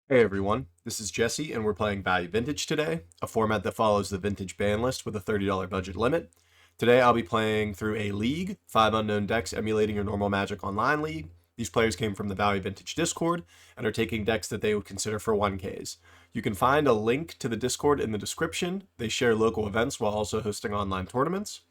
Hey everyone, this is Jesse, and we're playing Value Vintage today, a format that follows the vintage ban list with a $30 budget limit. Today I'll be playing through a league, 5 unknown decks emulating your normal Magic Online league. These players came from the Value Vintage Discord and are taking decks that they would consider for 1Ks. You can find a link to the Discord in the description. They share local events while also hosting online tournaments.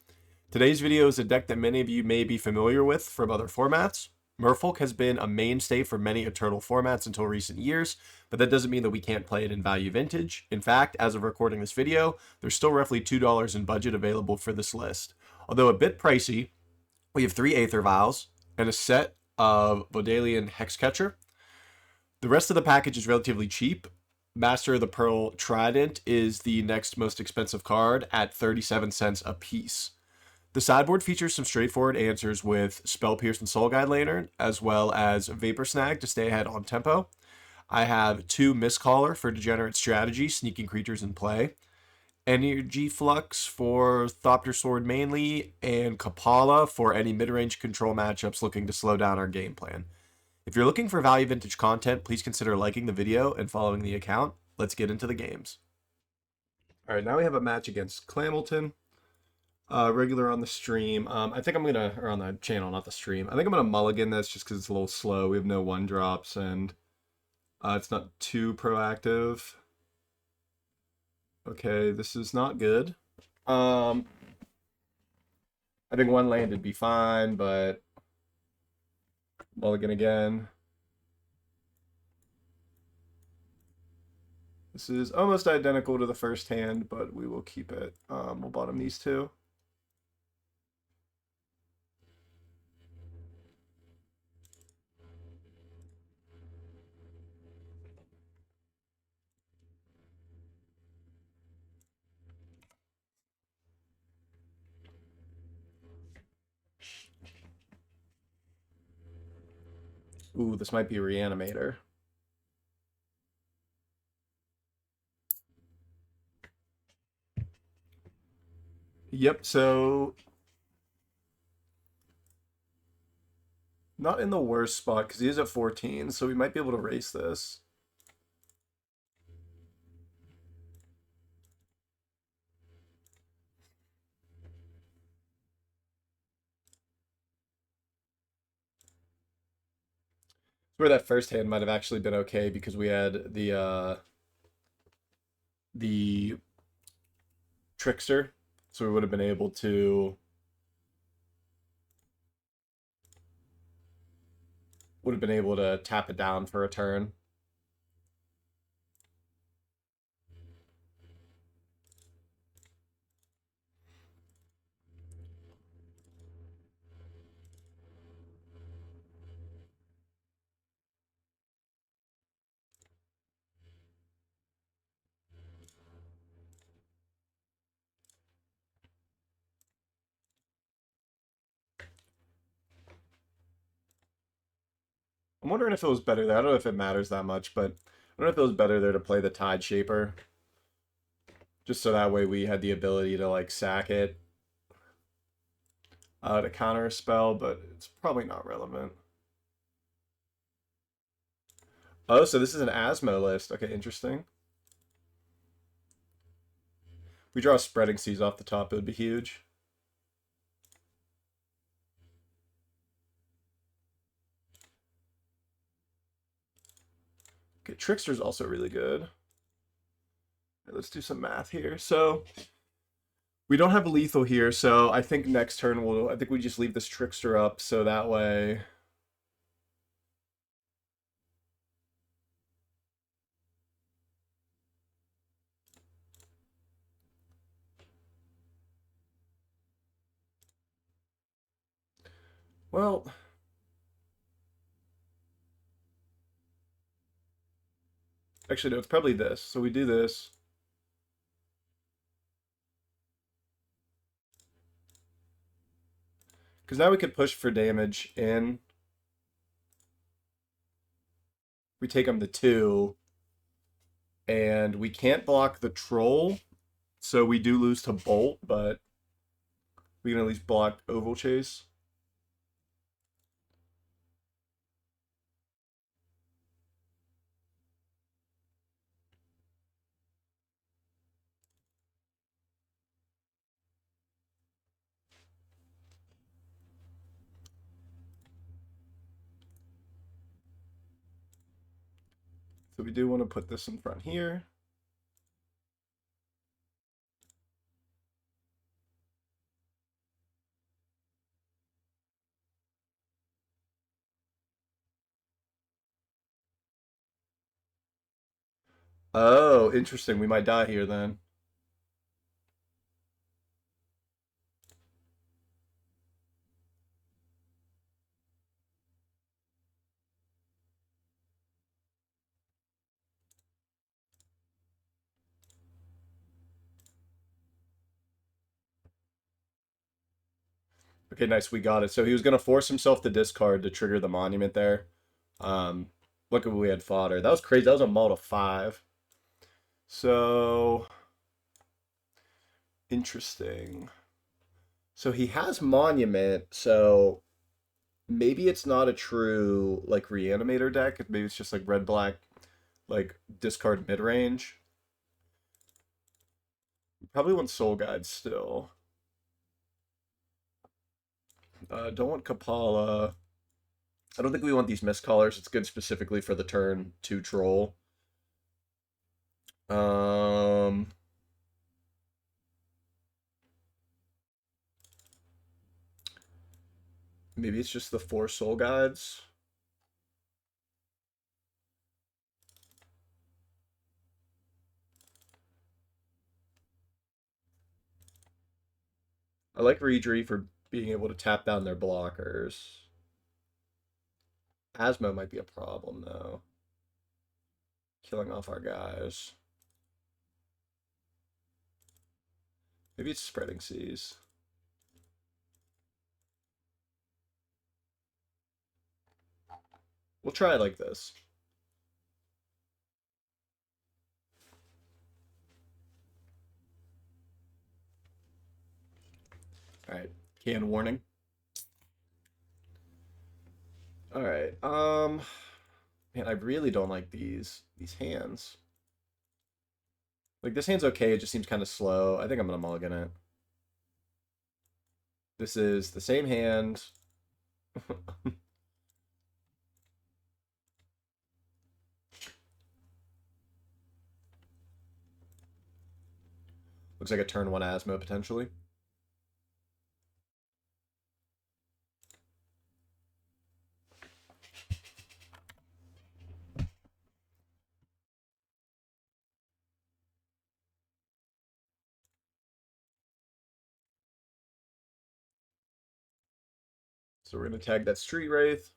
Today's video is a deck that many of you may be familiar with from other formats. Merfolk has been a mainstay for many Eternal formats until recent years, but that doesn't mean that we can't play it in Value Vintage. In fact, as of recording this video, there's still roughly $2 in budget available for this list. Although a bit pricey, we have 3 Aether Vials and a set of Vodalian Hexcatcher. The rest of the package is relatively cheap. Master of the Pearl Trident is the next most expensive card at 37 cents a piece. The sideboard features some straightforward answers with Spell Pierce and Soul Guide Lantern, as well as Vapor Snag to stay ahead on tempo. I have 2 Mistcaller for Degenerate Strategy, sneaking creatures in play, Energy Flux for Thopter Sword mainly, and Kapala for any mid-range control matchups looking to slow down our game plan. If you're looking for Value Vintage content, please consider liking the video and following the account. Let's get into the games. Alright, now we have a match against Clamilton. Regular on the stream. I think I'm gonna, or on the channel, not the stream. I think I'm gonna mulligan this just because it's a little slow. We have no 1-drops and it's not too proactive. Okay, this is not good. I think 1 land would be fine, but mulligan again. This is almost identical to the first hand, but we will keep it. We'll bottom these 2. Ooh, this might be a Reanimator. Yep, so not in the worst spot because he is at 14, so we might be able to race this. Where that first hand might have actually been okay because we had the Trickster, so we would have been able to tap it down for a turn. I'm wondering if it was better there. I don't know if it matters that much, but I don't know if it was better there to play the Tide Shaper. Just so that way we had the ability to like sack it to counter a spell, but it's probably not relevant. Oh, so this is an Asmo list. Okay, interesting. We draw Spreading Seas off the top, it would be huge. Okay, Trickster's also really good. Let's do some math here. So we don't have a lethal here, so I think next turn I think we just leave this Trickster up so that way. Well, actually no, it's probably this. So we do this. Because now we could push for damage in. We take him to 2. And we can't block the Troll. So we do lose to Bolt, but we can at least block Oval Chase. So we do want to put this in front here. Oh, interesting. We might die here then. Okay, nice. We got it. So he was going to force himself to discard to trigger the monument there. Look at what we had fodder. That was crazy. That was a model 5. So, interesting. So he has monument, so maybe it's not a true, like, reanimator deck. Maybe it's just, like, red-black, like, discard mid-range. Probably want Soul Guide still. Don't want Kapala. I don't think we want these miscallers. It's good specifically for the turn 2 troll. Um, Maybe it's just the 4 Soul Guides. I like Reedry for being able to tap down their blockers. Asmo might be a problem, though. Killing off our guys. Maybe it's Spreading Seas. We'll try it like this. Alright. Can warning. Alright. Man, I really don't like these hands. Like, this hand's okay, it just seems kind of slow. I think I'm gonna mulligan it. This is the same hand. Looks like a turn 1 Asmo, potentially. So we're going to tag that Street Wraith.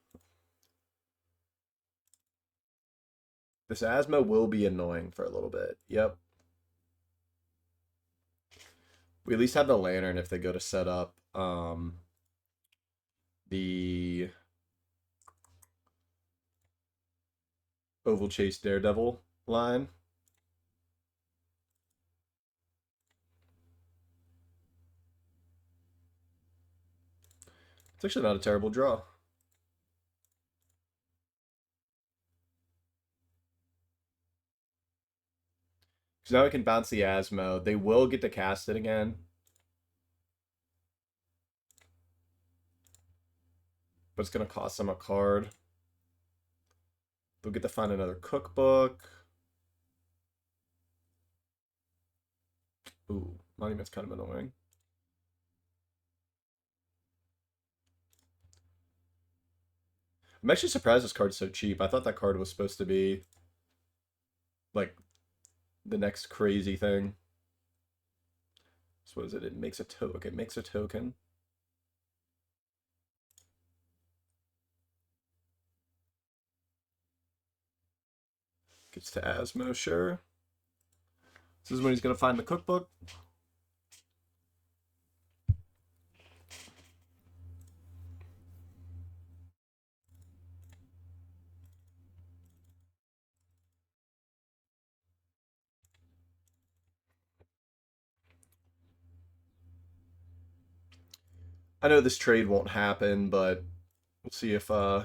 This Asmo will be annoying for a little bit. Yep. We at least have the Lantern if they go to set up the Oval Chase Daredevil line. It's actually not a terrible draw. Because now we can bounce the Asmo. They will get to cast it again. But it's going to cost them a card. They'll get to find another cookbook. Ooh, Monument's kind of annoying. I'm actually surprised this card's so cheap. I thought that card was supposed to be like the next crazy thing. So what is it? It makes a token. It makes a token. Gets to Asmo, sure. This is when he's gonna find the cookbook. I know this trade won't happen, but we'll see if so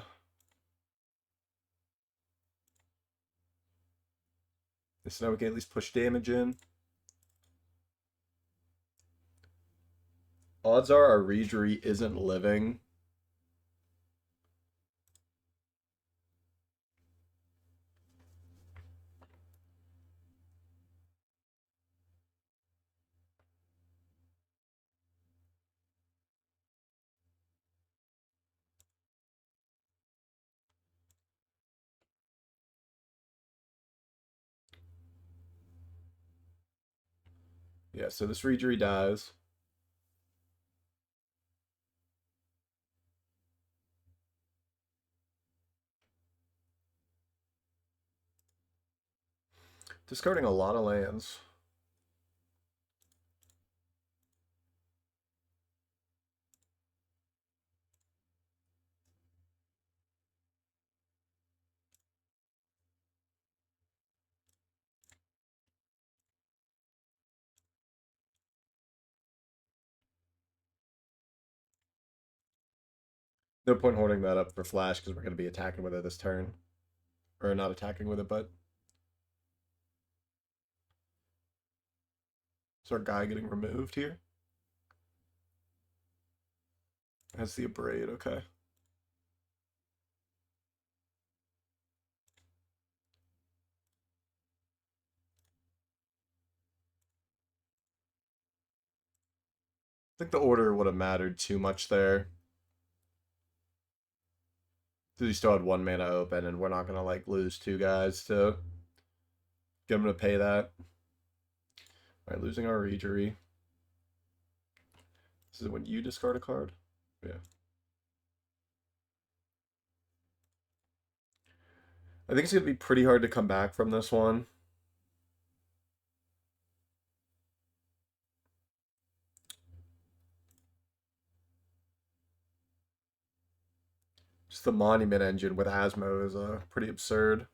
now we can at least push damage in. Odds are our Reedry isn't living. Yeah, so this Regery dies. Discarding a lot of lands. No point holding that up for Flash because we're going to be attacking with it this turn. Or not attacking with it, but... Is our guy getting removed here? That's the Abrade, okay. I think the order would have mattered too much there. Because he still had 1 mana open, and we're not going to, like, lose 2 guys to get him to pay that. Alright, losing our Regery. This is when you discard a card? Yeah. I think it's going to be pretty hard to come back from this one. Just the Monument engine with Asmo is pretty absurd.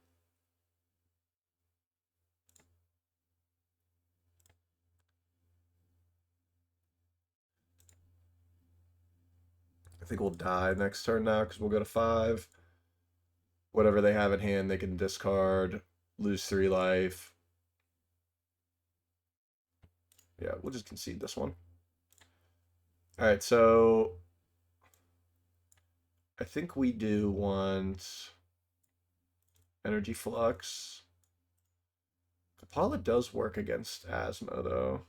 I think we'll die next turn now because we'll go to 5. Whatever they have in hand, they can discard, lose 3 life. Yeah, we'll just concede this one. Alright, so I think we do want Energy Flux. Kapala does work against Asmo, though.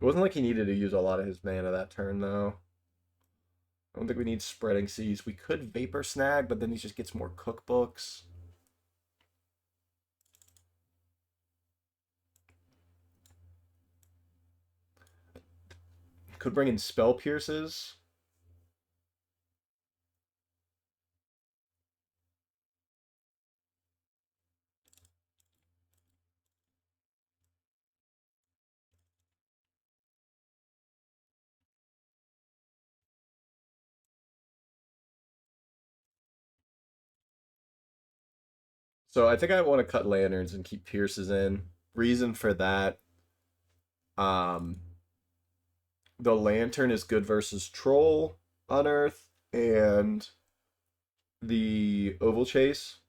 It wasn't like he needed to use a lot of his mana that turn, though. I don't think we need Spreading Seas. We could Vapor Snag, but then he just gets more cookbooks. Could bring in Spell Pierces. So I think I want to cut Lanterns and keep Pierces in. Reason for that, um, the Lantern is good versus Troll on Earth and the Oval Chase,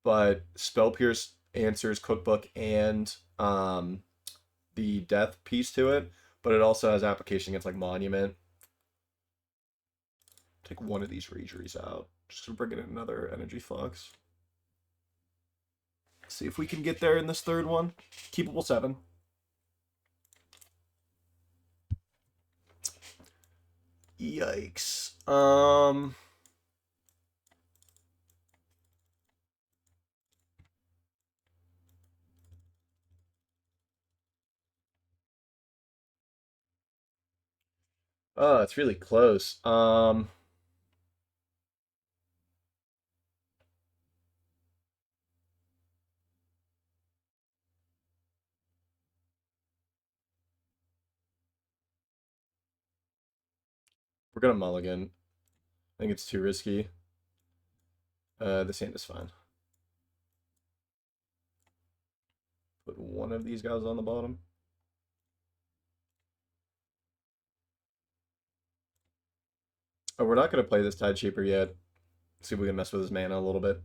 but Spell Pierce answers Cookbook and the Death piece to it, but it also has application against like Monument. Take one of these Regeries out, just to bring in another Energy Flux. See if we can get there in this third one. Keepable 7. Yikes. Oh, it's really close. We're gonna mulligan. I think it's too risky. This hand is fine. Put one of these guys on the bottom. Oh, we're not gonna play this Tide Shaper yet. See if we can mess with his mana a little bit.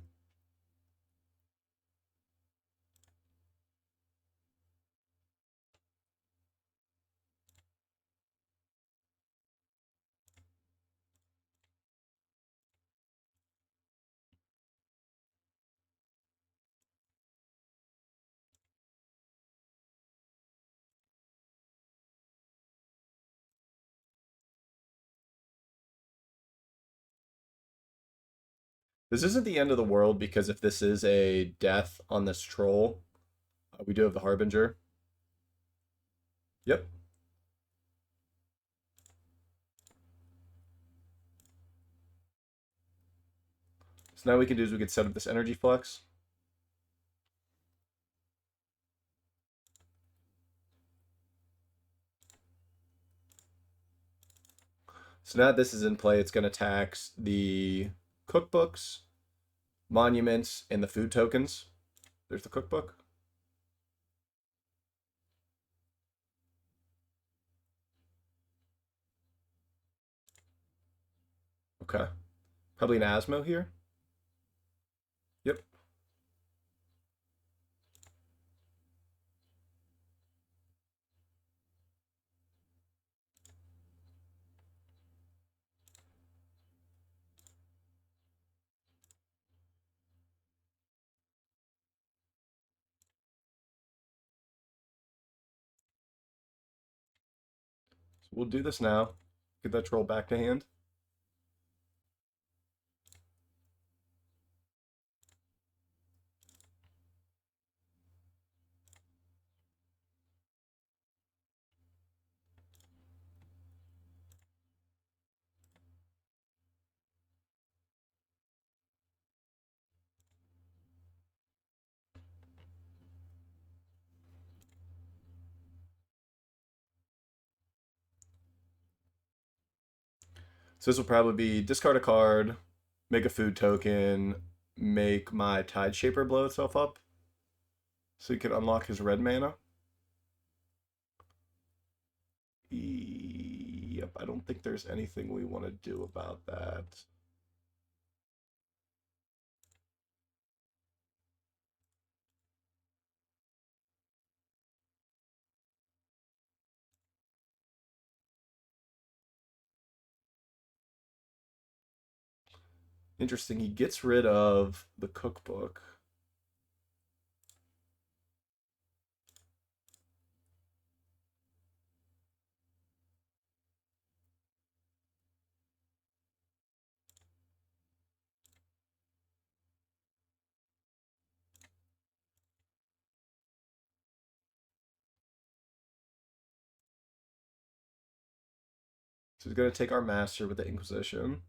This isn't the end of the world because if this is a death on this troll, we do have the Harbinger. Yep. So now we can do is we can set up this energy flux. So now that this is in play, it's going to tax the cookbooks, monuments, and the food tokens. There's the cookbook. Okay. Probably an Asmo here. Yep. So we'll do this now. Get that troll back to hand. So this will probably be discard a card, make a food token, make my Tide Shaper blow itself up. So you can unlock his red mana. Yep, I don't think there's anything we want to do about that. Interesting, he gets rid of the cookbook. So he's going to take our master with the Inquisition.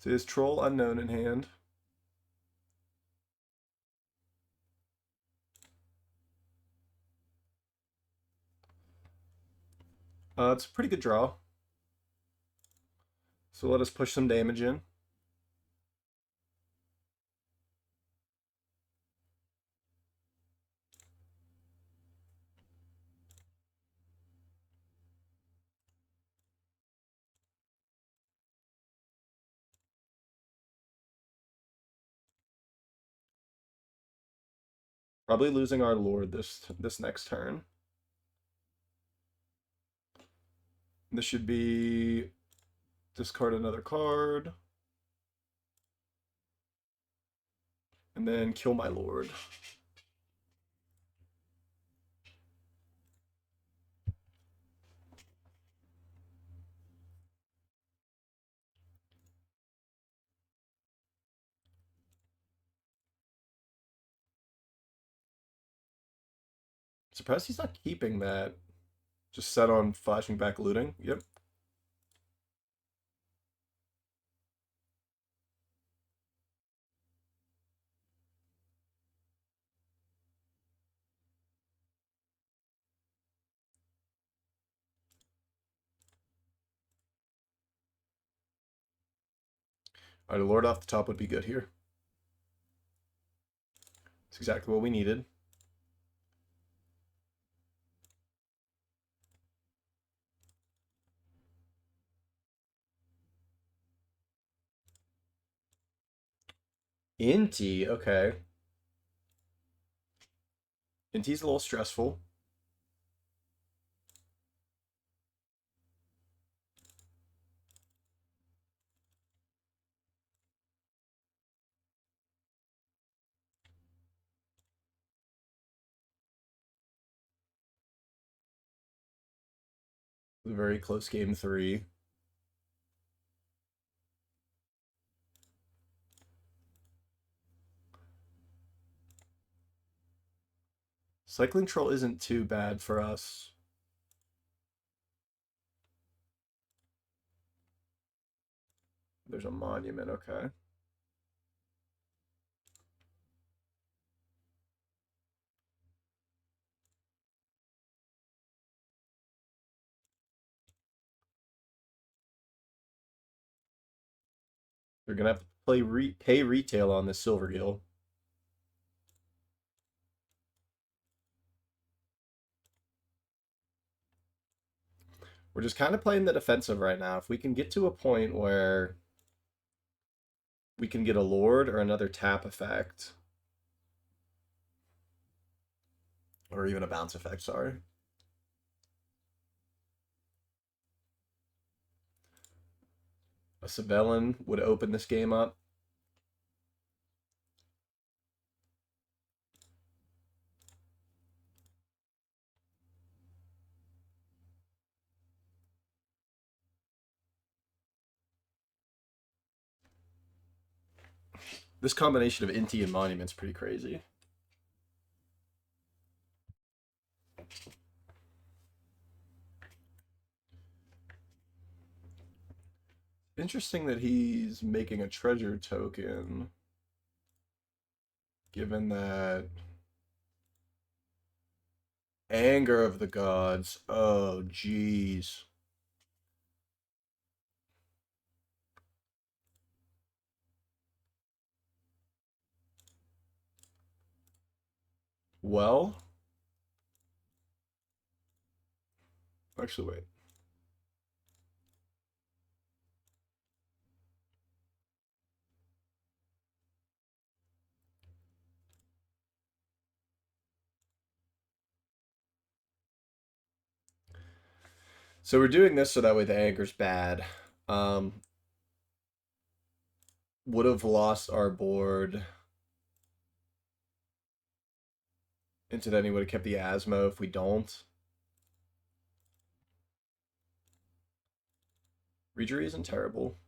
So he has Troll Unknown in hand. It's a pretty good draw. So let us push some damage in. Probably losing our Lord this next turn. This should be discard another card. And then kill my Lord. Surprised he's not keeping that. Just set on flashing back looting. Yep. Alright, a Lord off the top would be good here. It's exactly what we needed. Inti, okay. Inti's a little stressful. A very close game 3. Cycling Troll isn't too bad for us. There's a monument, okay. They're gonna have to pay retail on this Silver Gill. We're just kind of playing the defensive right now. If we can get to a point where we can get a Lord or another tap effect, or even a bounce effect, sorry. A Sibelian would open this game up. This combination of Inti and Monument's pretty crazy. Interesting that he's making a treasure token, given that Anger of the Gods. Oh, jeez. Well, actually, wait. So we're doing this so that way the anger's bad. Would have lost our board. Into then he would have kept the Asmo if we don't. Rejury isn't terrible.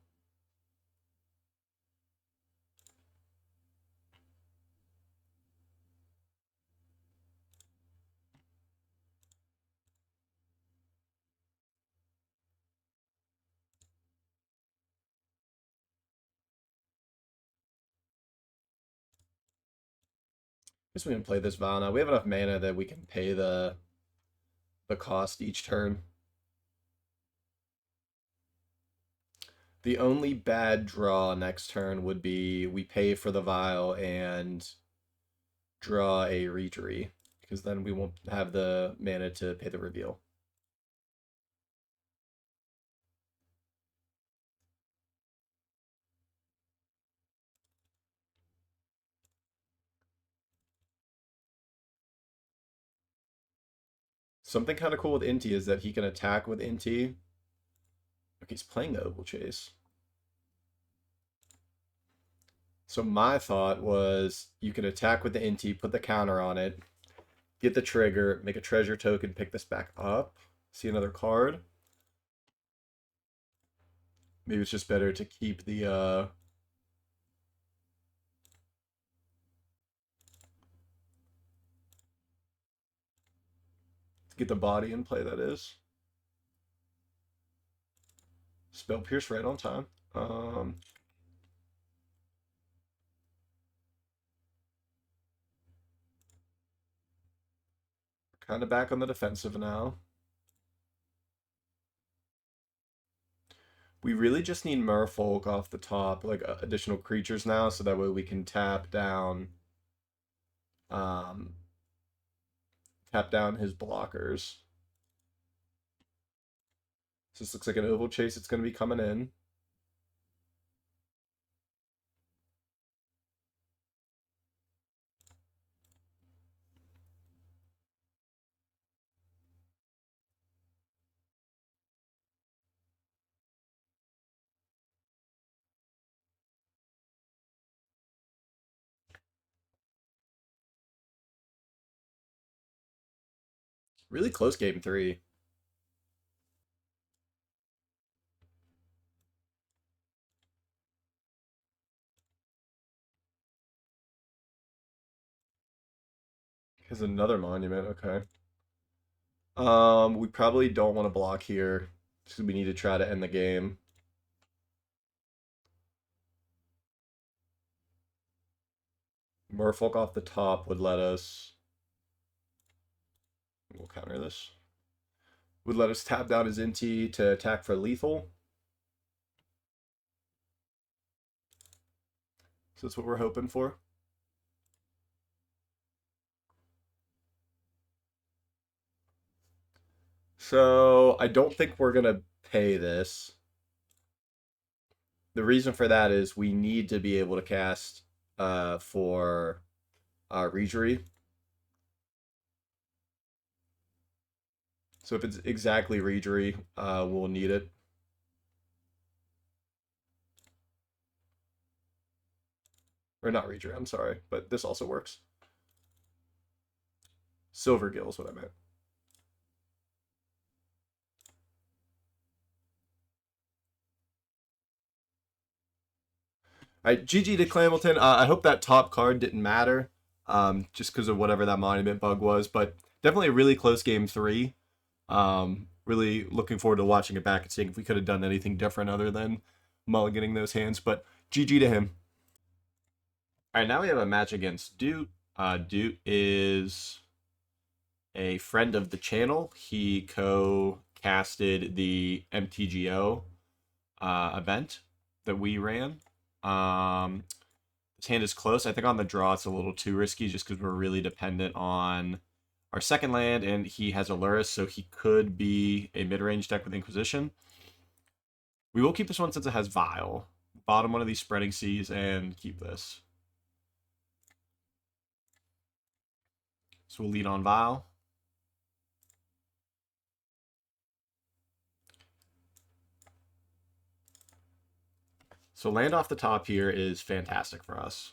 Guess we can play this Vow now. We have enough mana that we can pay the cost each turn. The only bad draw next turn would be we pay for the Vial and draw a Rejury, because then we won't have the mana to pay the reveal. Something kind of cool with Inti is that he can attack with Inti. Okay, he's playing the Oval Chase. So my thought was you can attack with the Inti, put the counter on it, get the trigger, make a treasure token, pick this back up, see another card. Maybe it's just better to keep the get the body in play, that is. Spell Pierce right on time. Kind of back on the defensive now. We really just need Merfolk off the top, like additional creatures now, so that way we can um, tap down his blockers. So this looks like an Oval Chase. It's going to be coming in. Really close game 3. Here's another monument, okay. We probably don't want to block here, because we need to try to end the game. Merfolk off the top would let us... We'll counter this. Would let us tap down his Inti to attack for lethal. So that's what we're hoping for. So I don't think we're going to pay this. The reason for that is we need to be able to cast for Regery. So if it's exactly Regery, we'll need it. Or not Regery, I'm sorry, but this also works. Silver Gill is what I meant. All right, GG to Clamilton. I hope that top card didn't matter, just because of whatever that monument bug was, but definitely a really close game 3. Really looking forward to watching it back and seeing if we could have done anything different other than mulliganing those hands, but GG to him. All right, now we have a match against Doot. Doot is a friend of the channel. He co-casted the MTGO event that we ran. This hand is close. I think on the draw it's a little too risky just because we're really dependent on our second land, and he has Aluris, so he could be a mid-range deck with Inquisition. We will keep this one since it has Vial. Bottom one of these Spreading Seas and keep this. So we'll lead on Vial. So land off the top here is fantastic for us.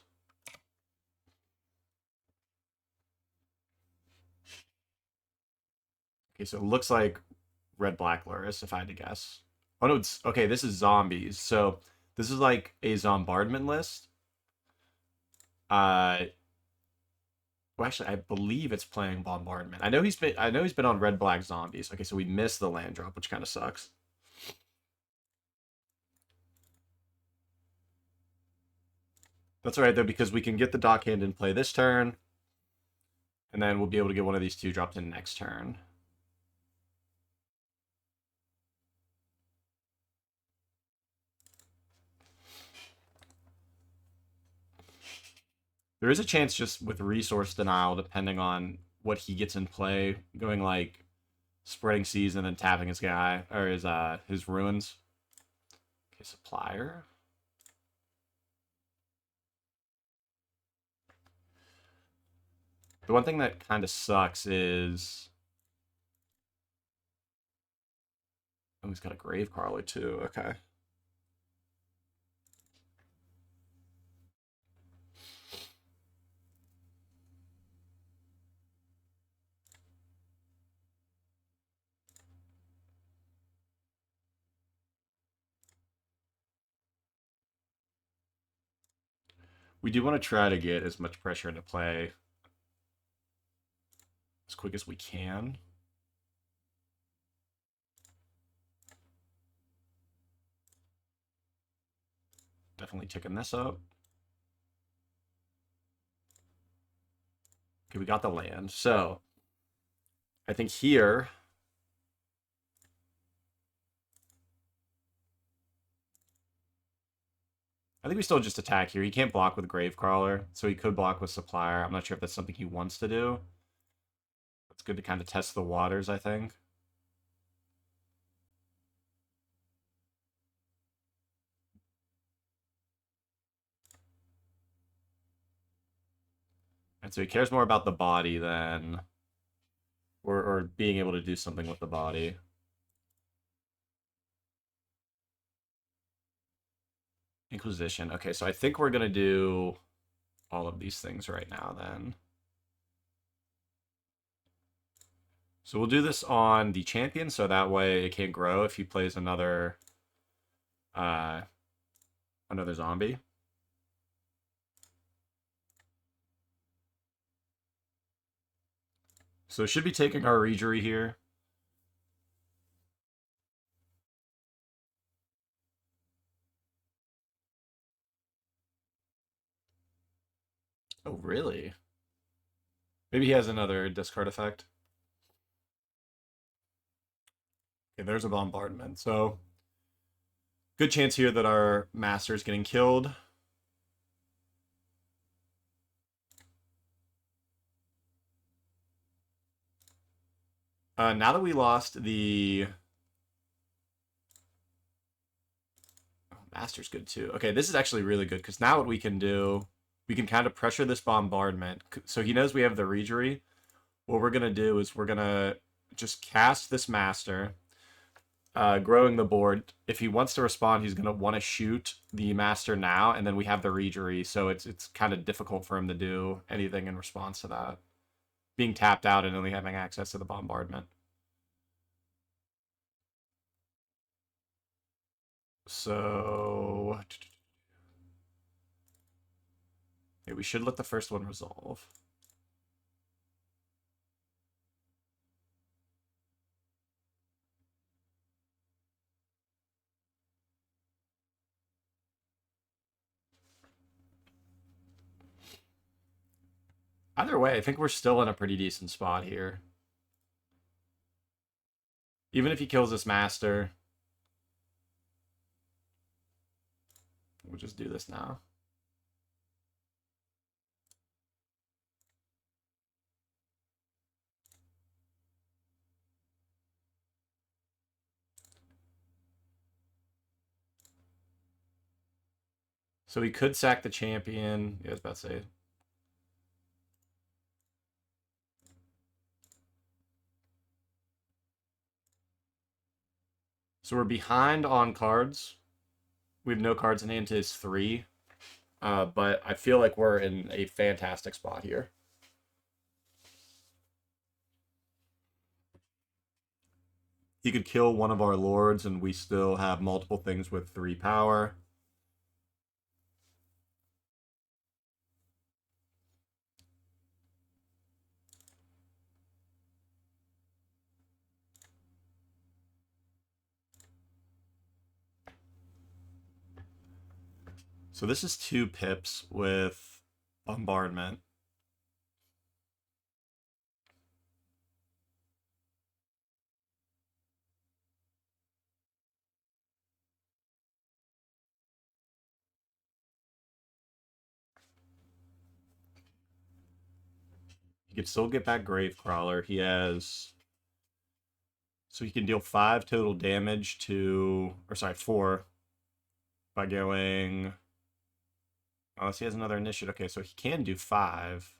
Okay, so it looks like red-black Luris, if I had to guess. Oh no, it's okay, this is zombies. So this is like a Zombardment list. Well, actually, I believe it's playing Bombardment. I know he's been on red-black zombies. Okay, so we missed the land drop, which kind of sucks. That's all right though, because we can get the Dockhand in play this turn, and then we'll be able to get one of these two dropped in next turn. There is a chance just with resource denial, depending on what he gets in play, going like Spreading Seas and then tapping his guy or his ruins. Okay, Supplier. The one thing that kind of sucks is, oh, he's got a Gravecrawler too. Okay. We do want to try to get as much pressure into play as quick as we can. Definitely ticking this up. Okay, we got the land. So I think here I think we still just attack here. He can't block with Gravecrawler, so he could block with Supplier. I'm not sure if that's something he wants to do. It's good to kind of test the waters, I think. And so he cares more about the body than... Or being able to do something with the body. Inquisition. Okay, so I think we're going to do all of these things right now, then. So we'll do this on the champion, so that way it can't grow if he plays another zombie. So should be taking our Regery here. Oh, really? Maybe he has another discard effect. Okay, there's a Bombardment. So good chance here that our Master is getting killed. Now that we lost the... Oh, Master's good too. Okay, this is actually really good, because now what we can do, we can kind of pressure this Bombardment. So he knows we have the Regery. What we're going to do is we're going to just cast this Master, growing the board. If he wants to respond, he's going to want to shoot the Master now, and then we have the Regery, so it's kind of difficult for him to do anything in response to that. Being tapped out and only having access to the Bombardment. So... yeah, we should let the first one resolve. Either way, I think we're still in a pretty decent spot here. Even if he kills this Master, we'll just do this now. So he could sack the champion. Yeah, I was about to say. So we're behind on cards. We have no cards in hand to his 3. But I feel like we're in a fantastic spot here. He could kill one of our lords, and we still have multiple things with 3 power. So this is 2 pips with Bombardment. He could still get back Gravecrawler. He has... so he can deal 5 total damage to... or sorry, 4. By going... unless he has another initiative. Okay, so he can do 5.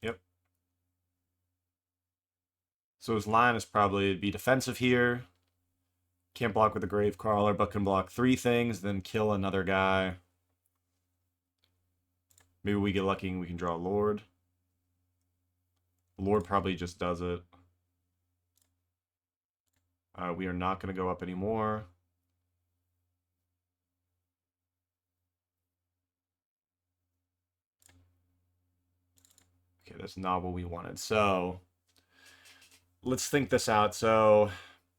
Yep. So his line is probably be defensive here. Can't block with a Gravecrawler, but can block 3 things, then kill another guy. Maybe we get lucky and we can draw a Lord. The Lord probably just does it. We are not going to go up anymore. Okay, that's not what we wanted. So, let's think this out. So,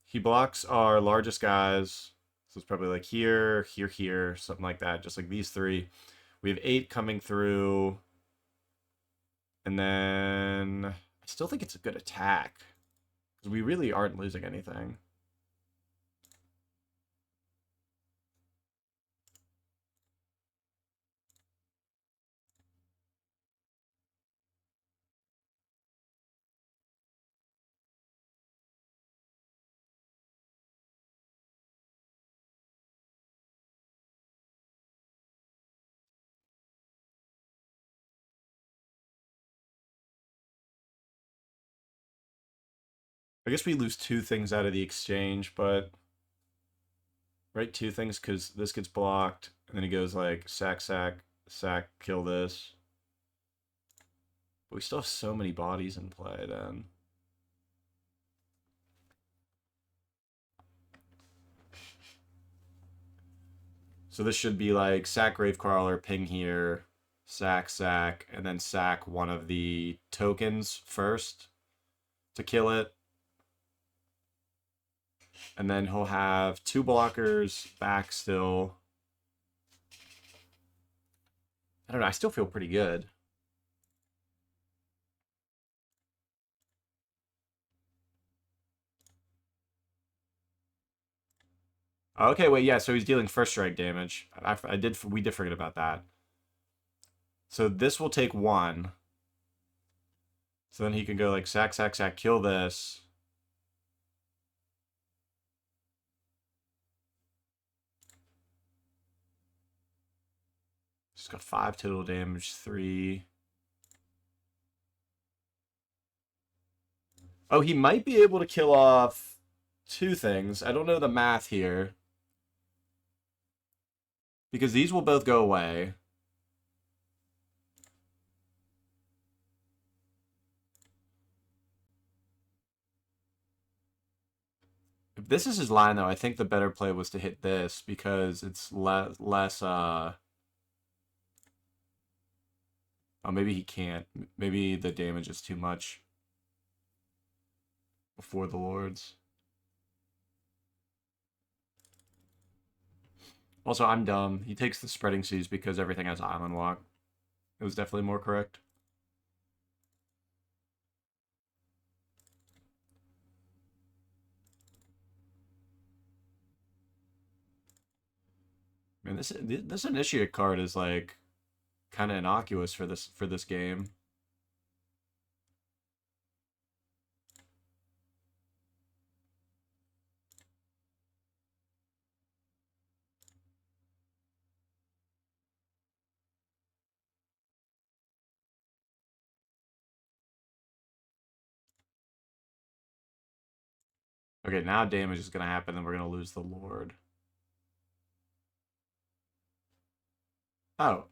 he blocks our largest guys. So it's probably like here, here, here, something like that. Just like these 3. We have 8 coming through. And then I still think it's a good attack. Because we really aren't losing anything. I guess we lose 2 things out of the exchange, but... right, 2 things, because this gets blocked, and then he goes like, sack, sack, sack, kill this. But we still have so many bodies in play, then. So this should be like sack Gravecrawler, ping here, sack, and then sack one of the tokens first to kill it. And then he'll have 2 blockers back still. I don't know, I still feel pretty good. Okay, wait, yeah, so he's dealing first strike damage. We did forget about that. So this will take 1. So then he can go like sack, kill this. Just got 5 total damage, 3. Oh, he might be able to kill off 2 things. I don't know the math here. Because these will both go away. If this is his line, though, I think the better play was to hit this because it's less. Oh, maybe he can't. Maybe the damage is too much before the Lords. Also, I'm dumb. He takes the Spreading Seas because everything has Island Walk. It was definitely more correct. Man, this Initiate card is like kind of innocuous for this game. Okay, now damage is gonna happen, and we're gonna lose the Lord. Oh.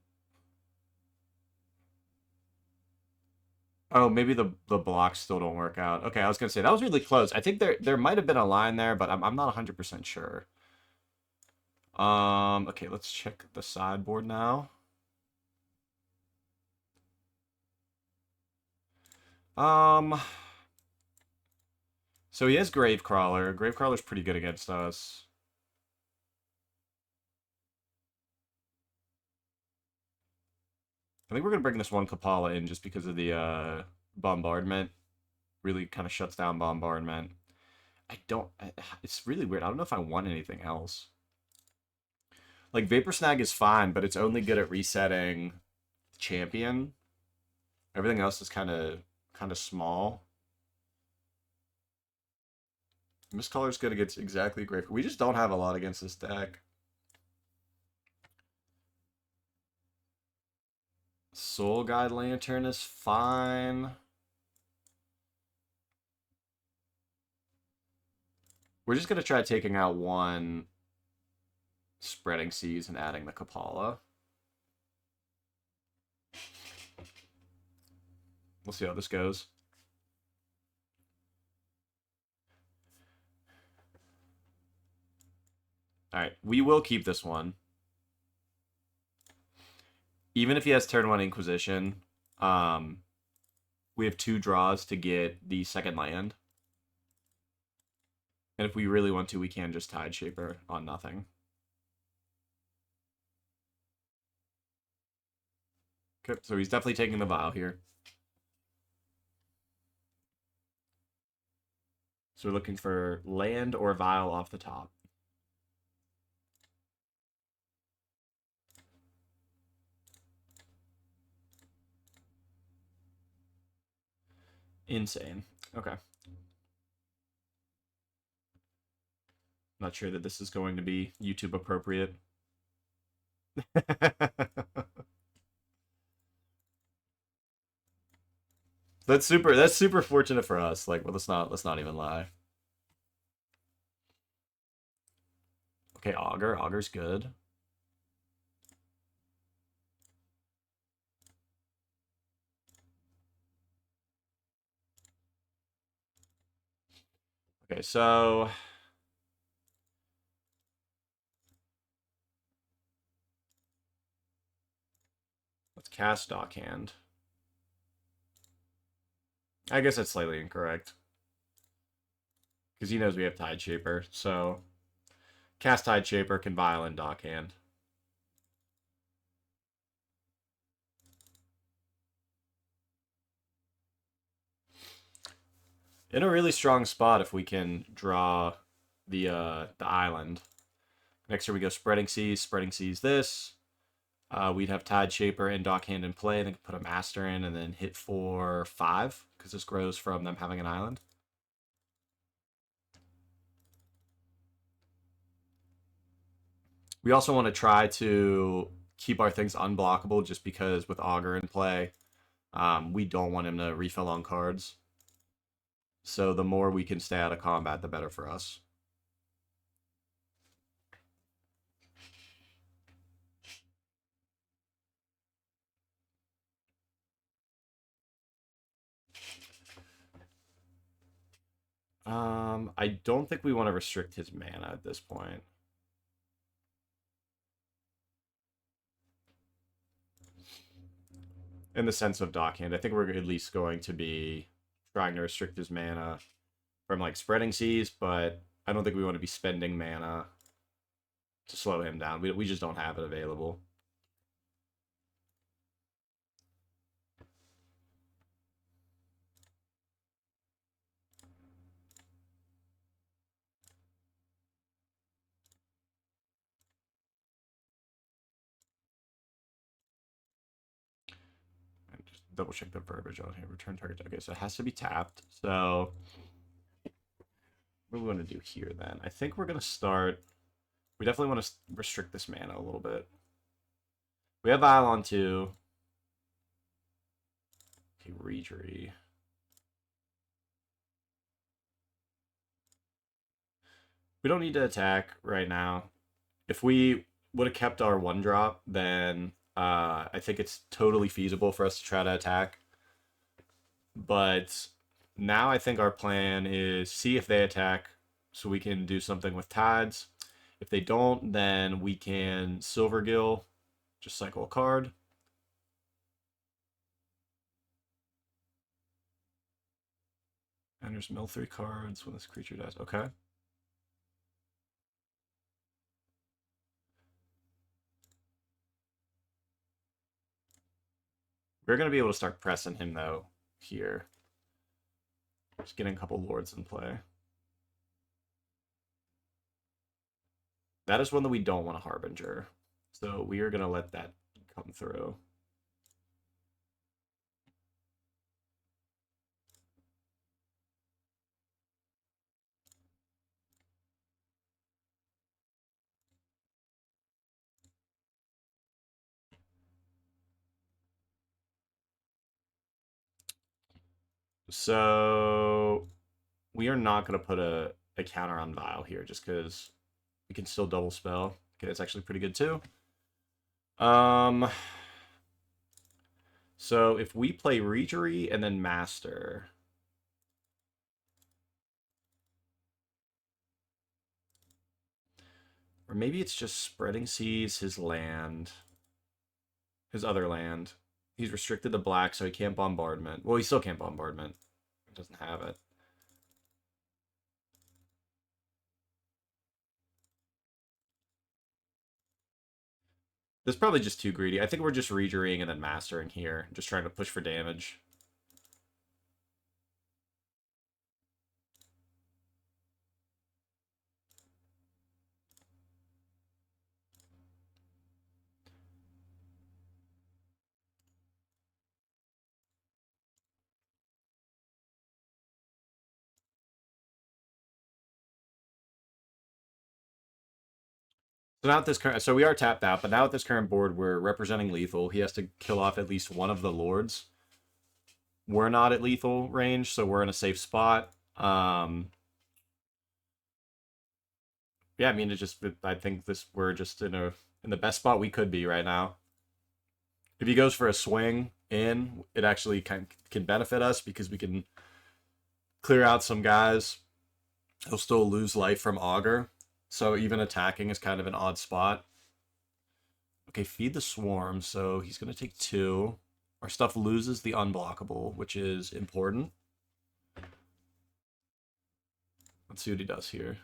Oh, maybe the blocks still don't work out. Okay, I was gonna say that was really close. I think there might have been a line there, but I'm not 100% sure. Okay, let's check the sideboard now. So he has Gravecrawler. Gravecrawler's pretty good against us. I think we're gonna bring this one Kapala in just because of the bombardment. Really kind of shuts down bombardment. It's really weird. I don't know if I want anything else. Like Vapor Snag is fine, but it's only good at resetting champion. Everything else is kind of small. Mistcolor's good against exactly great. We just don't have a lot against this deck. Soul Guide Lantern is fine. We're just gonna try taking out one Spreading Seas and adding the Kapala. We'll see how this goes. Alright, we will keep this one. Even if he has turn 1 Inquisition, we have 2 draws to get the second land. And if we really want to, we can just Tide Shaper on nothing. Okay, so he's definitely taking the Vial here. So we're looking for land or Vial off the top. Insane. Okay. Not sure that this is going to be YouTube appropriate. That's super fortunate for us. Like, well, let's not even lie. Okay, Augur. Augur's good. Okay, so Cast Dockhand. I guess that's slightly incorrect. Because he knows we have Tide Shaper, so cast Tide Shaper, can Violent Dockhand. In a really strong spot if we can draw the island. Next turn we go Spreading Seas. Spreading Seas this. We'd have Tide Shaper and Dockhand in play, then put a Master in, and then hit for 5, because this grows from them having an island. We also want to try to keep our things unblockable, just because with Augur in play, we don't want him to refill on cards. So the more we can stay out of combat, the better for us. I don't think we want to restrict his mana at this point. In the sense of Dockhand, I think we're at least going to be trying to restrict his mana from like Spreading Seas, but I don't think we want to be spending mana to slow him down. We just don't have it available. Just double check the verbiage on here. Return target. Okay, so it has to be tapped. So what do we want to do here then? I think we're going to start... We definitely want to restrict this mana a little bit. We have Violon 2. Okay, Reejerey. We don't need to attack right now. If we would have kept our 1-drop, then I think it's totally feasible for us to try to attack. But now I think our plan is see if they attack so we can do something with Tides. If they don't, then we can Silvergill, just cycle a card. And there's mill 3 cards when this creature dies. Okay. We're going to be able to start pressing him, though, here. Just getting a couple lords in play. That is one that we don't want a Harbinger. So we are going to let that come through. So we are not going to put a counter on Vial here just because we can still double spell. Okay, it's actually pretty good too. So if we play Reejerey and then Master... Or maybe it's just Spreading Seas, his land. His other land. He's restricted to black, so he can't Bombardment. Well, he still can't Bombardment. He doesn't have it. This is probably just too greedy. I think we're just Reejereying and then Mastering here. Just trying to push for damage. So now at this current, so we are tapped out, but now at this current board, we're representing lethal. He has to kill off at least one of the lords. We're not at lethal range, so we're in a safe spot. Yeah, I mean, it just, I think we're just in the best spot we could be right now. If he goes for a swing in, it actually can benefit us because we can clear out some guys. He'll still lose life from Augur. So even attacking is kind of an odd spot. Okay, feed the swarm, so he's going to take 2. Our stuff loses the unblockable, which is important. Let's see what he does here.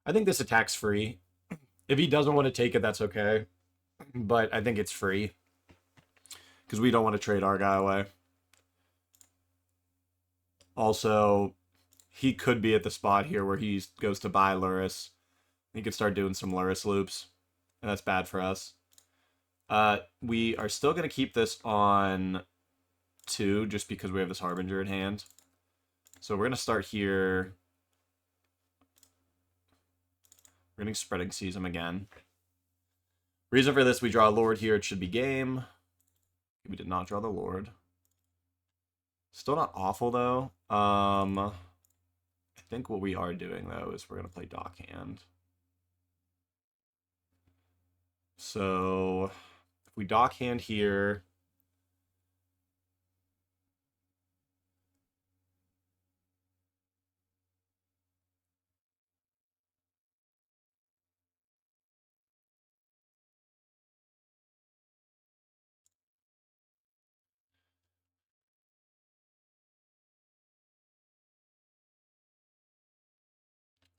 I think this attack's free. If he doesn't want to take it, that's okay. But I think it's free. Because we don't want to trade our guy away. Also, he could be at the spot here where he goes to buy Luris. He could start doing some Luris loops. And that's bad for us. We are still going to keep this on 2 just because we have this Harbinger in hand. So we're going to start here. We're going to Spreading Seasm again. Reason for this, we draw a Lord here. It should be game. We did not draw the Lord. Still not awful, though. I think what we are doing, though, is we're going to play Dockhand. So, if we Dockhand here...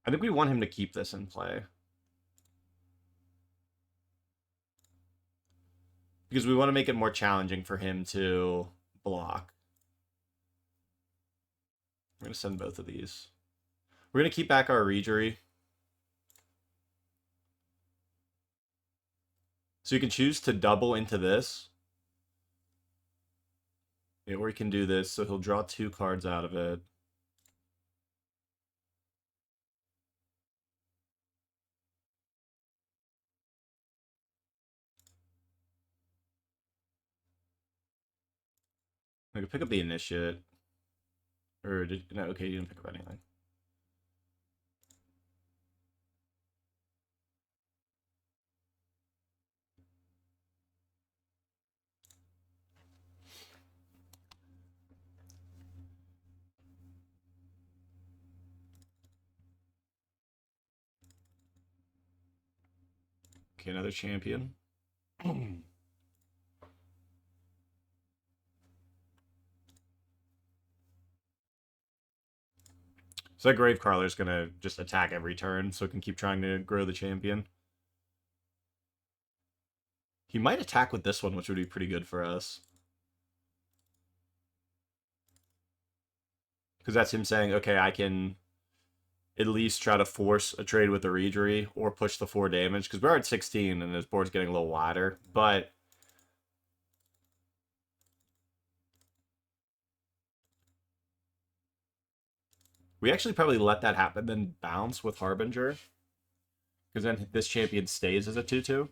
I think we want him to keep this in play. Because we want to make it more challenging for him to block. We're going to send both of these. We're going to keep back our Regery. So you can choose to double into this. Yeah, or he can do this, so he'll draw 2 cards out of it. I could pick up the Initiate. Or, no, okay, you didn't pick up anything. Okay, another champion. So that Gravecrawler is going to just attack every turn, so it can keep trying to grow the champion. He might attack with this one, which would be pretty good for us. Because that's him saying, okay, I can at least try to force a trade with the Regery or push the 4 damage. Because we're at 16 and his board's getting a little wider. But we actually probably let that happen, then bounce with Harbinger. Because then this champion stays as a 2-2.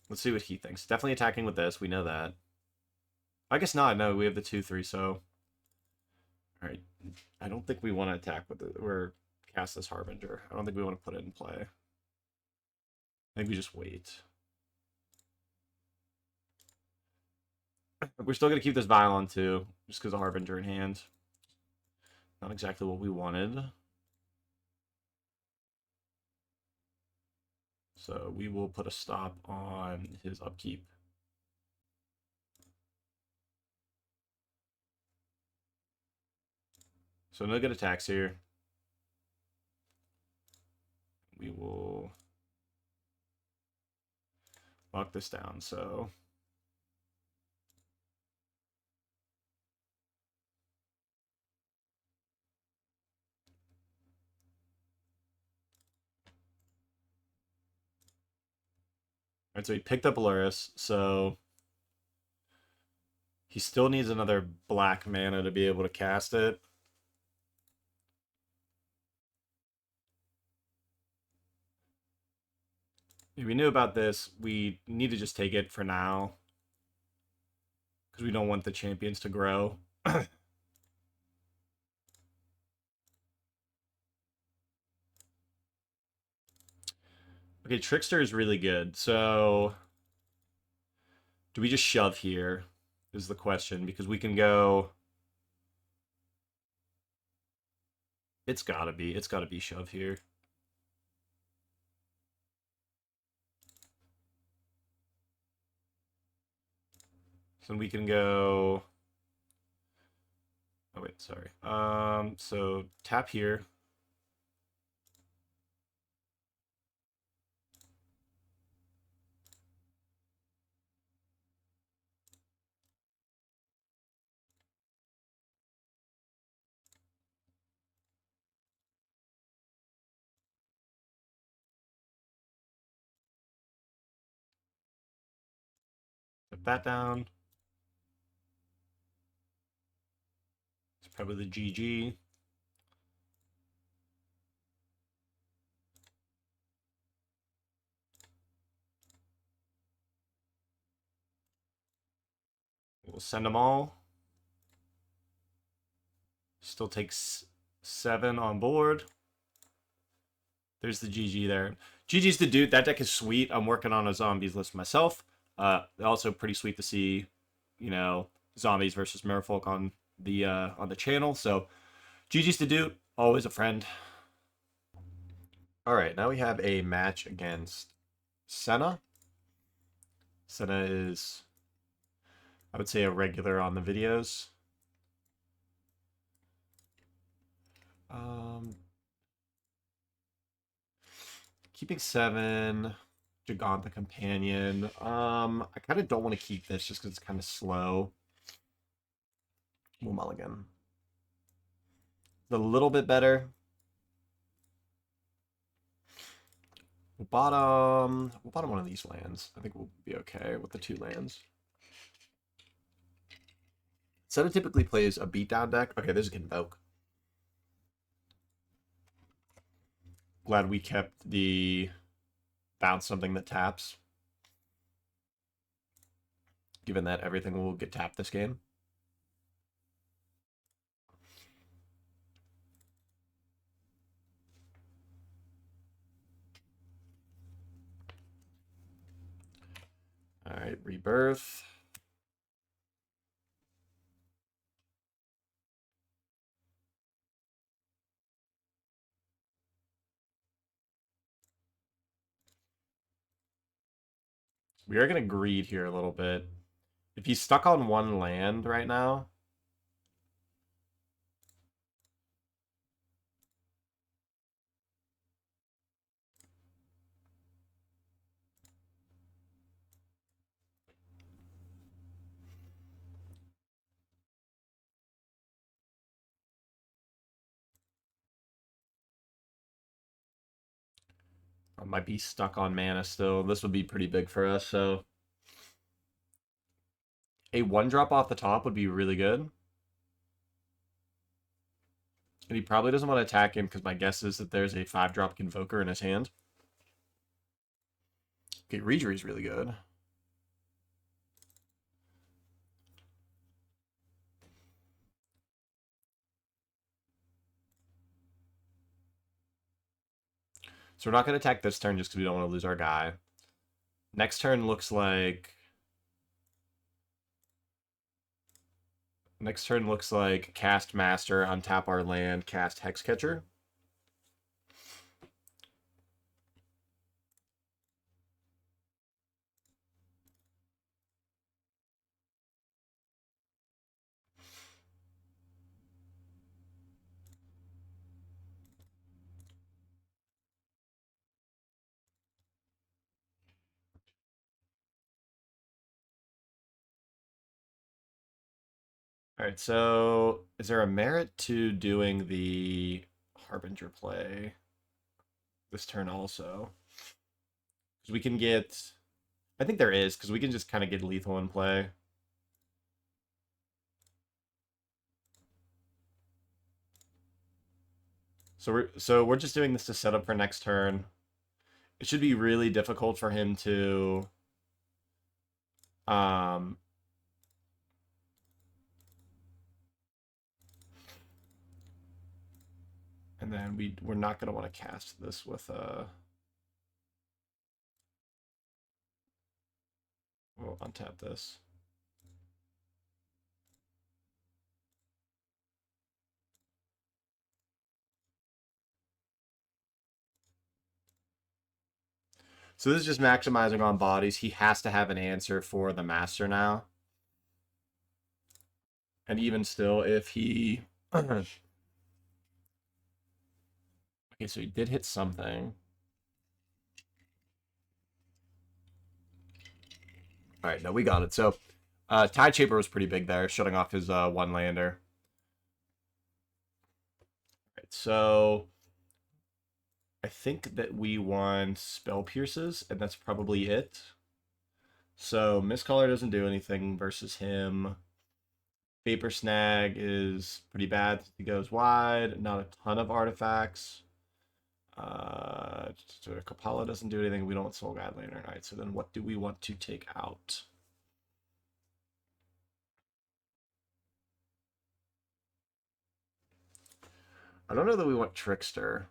Let's see what he thinks. Definitely attacking with this. We know that. I guess not. No, we have the 2-3, so... Alright. I don't think we want to attack with it. Or cast this Harbinger. I don't think we want to put it in play. I think we just wait. We're still going to keep this Violon, too. Just because of Harbinger in hand. Not exactly what we wanted. So we will put a stop on his upkeep. So no good attacks here. We will lock this down, so... Alright, so he picked up Luris, so... He still needs another black mana to be able to cast it. If we knew about this, we need to just take it for now. Because we don't want the champions to grow. Okay, Trickster is really good. So, do we just shove here? Is the question, because we can go. It's gotta be. It's gotta be shove here. So we can go. Oh wait, sorry. So tap here. Put that down. It's probably the GG. We'll send them all. Still takes 7 on board. There's the GG there. GG's the dude. That deck is sweet. I'm working on a zombies list myself. Also pretty sweet to see, you know, zombies versus Merfolk on the channel. So GG's the dude. Always a friend. All right, now we have a match against Senna. Senna is, I would say, a regular on the videos. Keeping 7, Giganta Companion. I kind of don't want to keep this just because it's kind of slow. We'll mulligan. A little bit better. We'll bottom one of these lands. I think we'll be okay with the 2 lands. Senna typically plays a beatdown deck. Okay, there's a Convoke. Glad we kept the bounce something that taps. Given that everything will get tapped this game. Alright, Rebirth. We are going to greed here a little bit. If he's stuck on 1 land right now, I might be stuck on mana still. This would be pretty big for us, so a 1-drop off the top would be really good. And he probably doesn't want to attack him because my guess is that there's a 5-drop Convoker in his hand. Okay, Rejury's really good. So we're not going to attack this turn just because we don't want to lose our guy. Next turn looks like... Next turn looks like cast Master, untap our land, cast Hexcatcher. Alright, so is there a merit to doing the Harbinger play this turn also? Because we can get... I think there is, because we can just kind of get lethal in play. So we're just doing this to set up for next turn. It should be really difficult for him to and then we're not going to want to cast this with So untap this. So this is just maximizing on bodies. He has to have an answer for the master now. And even still, if he... okay, so he did hit something. All right, no, we got it. So Tide Shaper was pretty big there, shutting off his one lander. All right, so I think that we want Spell Pierces, and that's probably it. So Mistcaller doesn't do anything versus him. Vapor Snag is pretty bad. He goes wide. Not a ton of artifacts. Kapala doesn't do anything. We don't want Soul Guide Lantern. All right, so then what do we want to take out? I don't know that we want Trickster.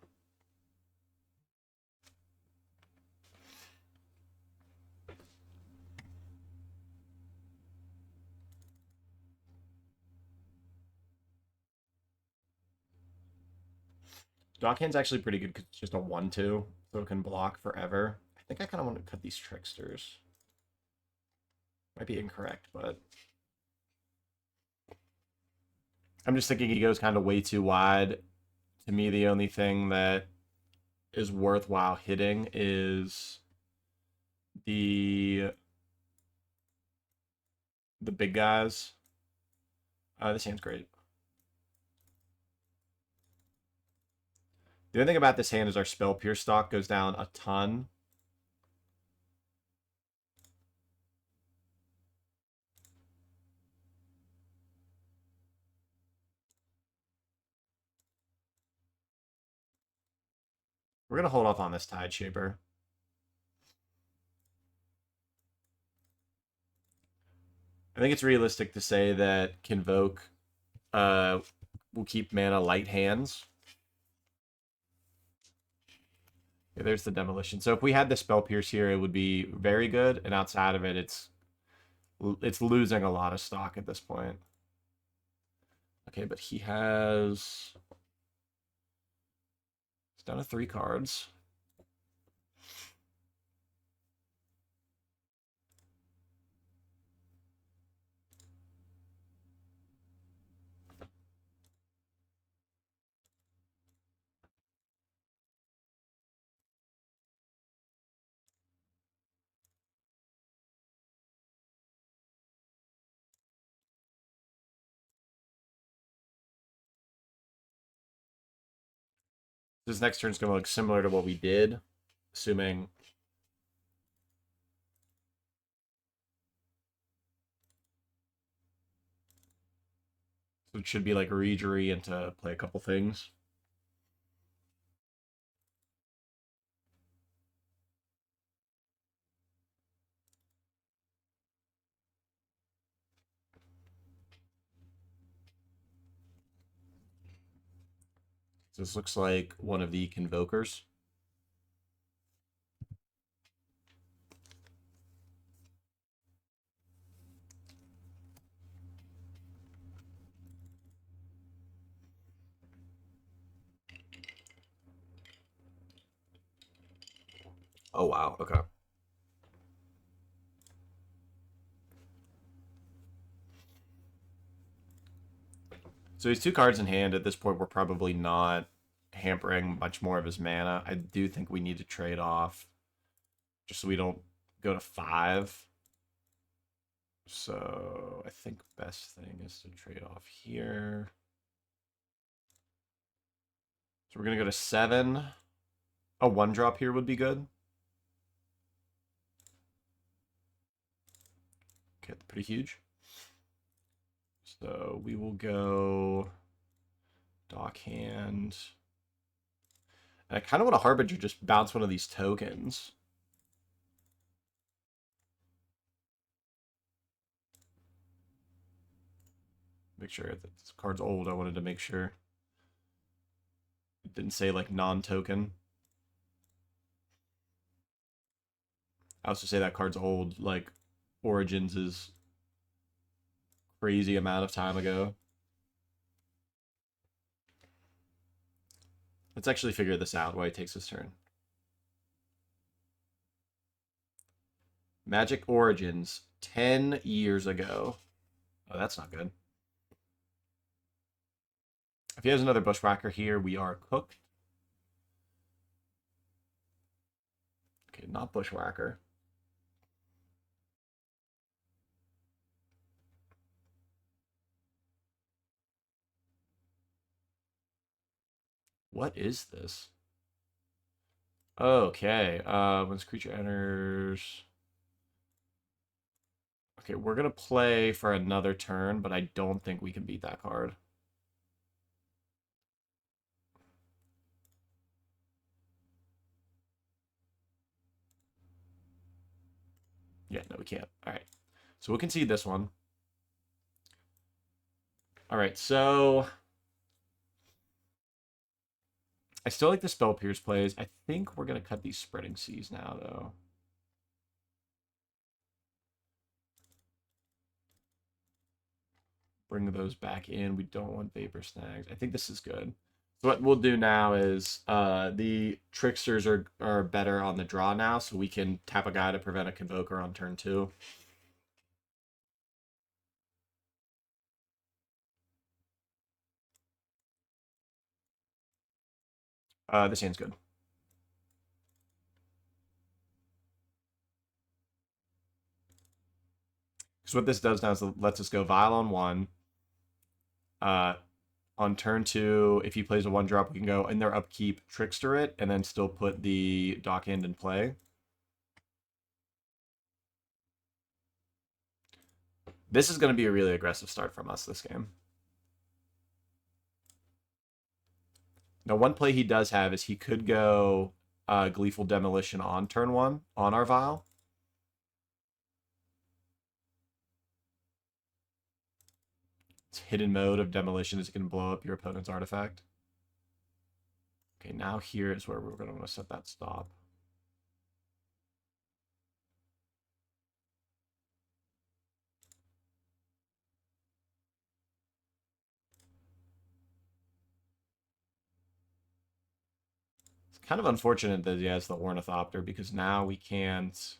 Dockhand's actually pretty good because it's just a 1-2, so it can block forever. I think I kind of want to cut these Tricksters. Might be incorrect, but... I'm just thinking he goes kind of way too wide. To me, the only thing that is worthwhile hitting is the big guys. This hand's great. The only thing about this hand is our Spell Pierce stock goes down a ton. We're going to hold off on this Tide Shaper. I think it's realistic to say that Convoke will keep mana light hands. Yeah, there's the Demolition. So if we had the Spell Pierce here, it would be very good, and outside of it, it's losing a lot of stock at this point. Okay, but he has... He's down to 3 cards. This next turn's going to look similar to what we did, assuming... So it should be like Regery and to play a couple things. So this looks like one of the Convokers. Oh, wow. Okay. So he's 2 cards in hand. At this point, we're probably not hampering much more of his mana. I do think we need to trade off just so we don't go to 5. So I think best thing is to trade off here. So we're going to go to 7. A 1-drop here would be good. Okay, pretty huge. So we will go Dockhand. And I kind of want a Harbinger just bounce one of these tokens. Make sure that this card's old. I wanted to make sure. It didn't say like non-token. I also say that card's old, like Origins' crazy amount of time ago. Let's actually figure this out while he takes his turn. Magic Origins, 10 years ago. Oh, that's not good. If he has another Bushwhacker here, we are cooked. Okay, not Bushwhacker. What is this? Okay, when this creature enters... Okay, we're going to play for another turn, but I don't think we can beat that card. Yeah, no, we can't. All right. So we'll concede this one. All right, so... I still like the Spell Pierce plays. I think we're going to cut these Spreading Seas now, though. Bring those back in. We don't want Vapor Snags. I think this is good. So what we'll do now is the Tricksters are better on the draw now, so we can tap a guy to prevent a Convoker on turn 2. This hand's good. Because what this does now is it lets us go Vile on 1. On turn 2, if he plays a 1-drop, we can go in their upkeep, Trickster it, and then still put the Dockhand in play. This is going to be a really aggressive start from us this game. Now, one play he does have is he could go Gleeful Demolition on turn 1 on our Vile. Its hidden mode of Demolition is it can blow up your opponent's artifact. Okay, now here is where we're going to want to set that stop. It's kind of unfortunate that he has the Ornithopter because now we can't...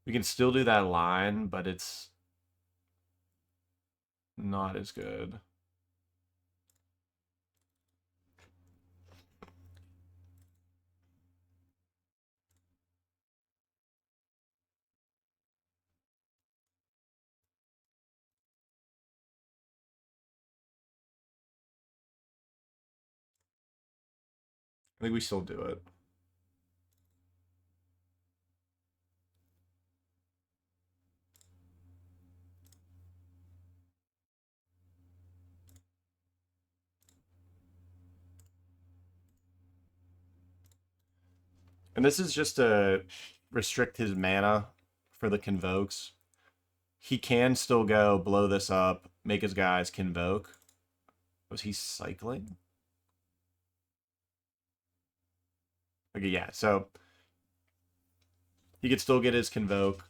We can still do that line, but it's not as good. I think we still do it. And this is just to restrict his mana for the Convokes. He can still go blow this up, make his guys Convoke. Was he cycling? Okay, yeah, so he could still get his Convoke.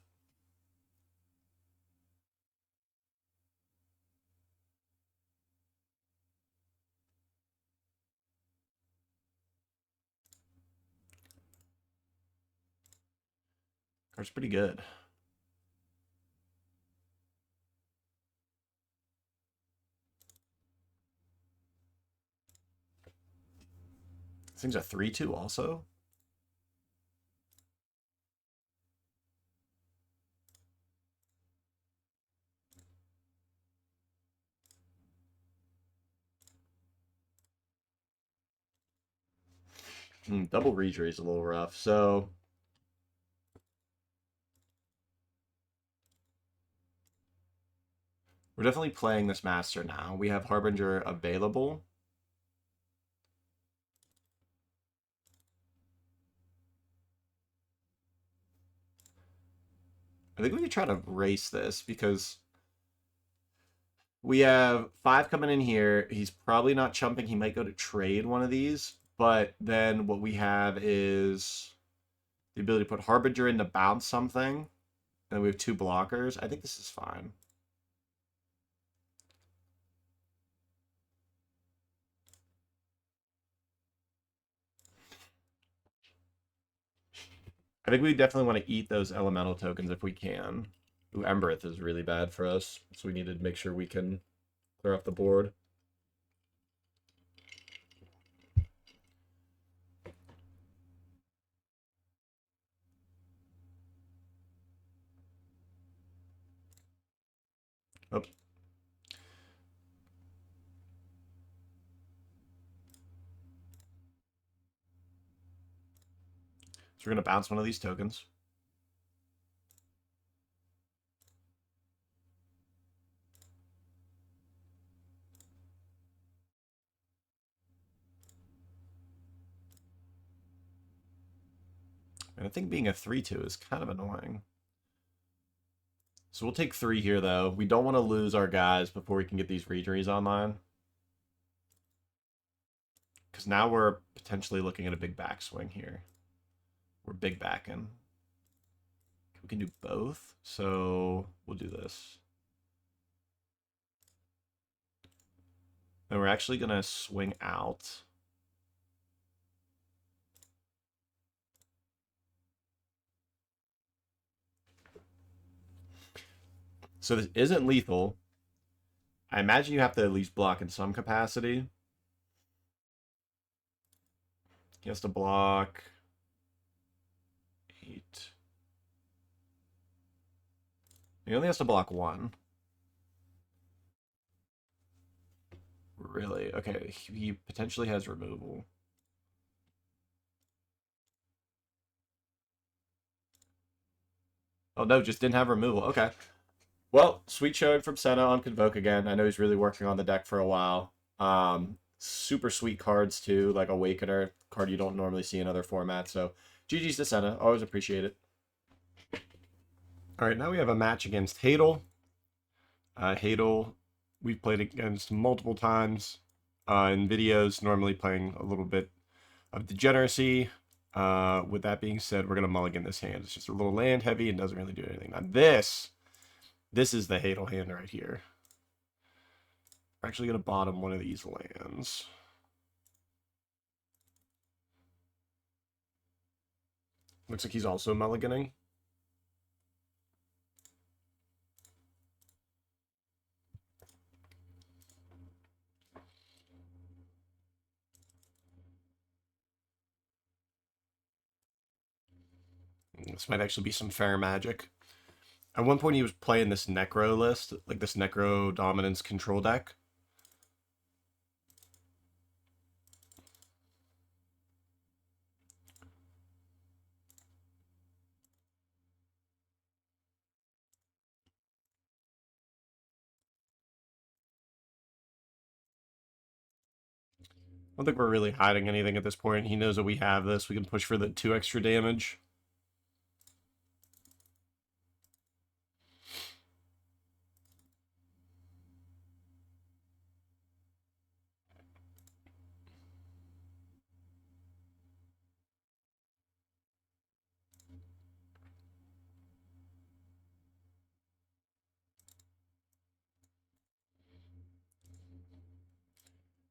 Card's pretty good. This thing's a 3/2 also. Double Redray is a little rough, so... We're definitely playing this Master now. We have Harbinger available. I think we could try to race this because we have 5 coming in here. He's probably not chumping. He might go to trade one of these. But then what we have is the ability to put Harbinger in to bounce something. And we have 2 blockers. I think this is fine. I think we definitely want to eat those elemental tokens if we can. Ooh, Embereth is really bad for us, so we need to make sure we can clear off the board. Oh. So we're going to bounce one of these tokens. And I think being a 3/2 is kind of annoying. So we'll take 3 here, though. We don't want to lose our guys before we can get these Regeries online. Because now we're potentially looking at a big backswing here. We're big backing. We can do both, so we'll do this. And we're actually going to swing out. So this isn't lethal. I imagine you have to at least block in some capacity. He has to block 8. He only has to block 1. Really? Okay, he potentially has removal. Oh no, just didn't have removal. Okay. Well, sweet showing from Senna on Convoke again. I know he's really working on the deck for a while. Super sweet cards too, like Awakener, card you don't normally see in other formats. So GG's to Senna. Always appreciate it. All right, now we have a match against Hadel. Hadel, we've played against multiple times in videos, normally playing a little bit of Degeneracy. With that being said, we're going to mulligan this hand. It's just a little land heavy and doesn't really do anything. Now this is the Hadel hand right here. We're actually going to bottom one of these lands. Looks like he's also mulliganing. This might actually be some fair magic. At one point, he was playing this Necro list, like this Necro Dominance control deck. I don't think we're really hiding anything at this point. He knows that we have this. We can push for the 2 extra damage.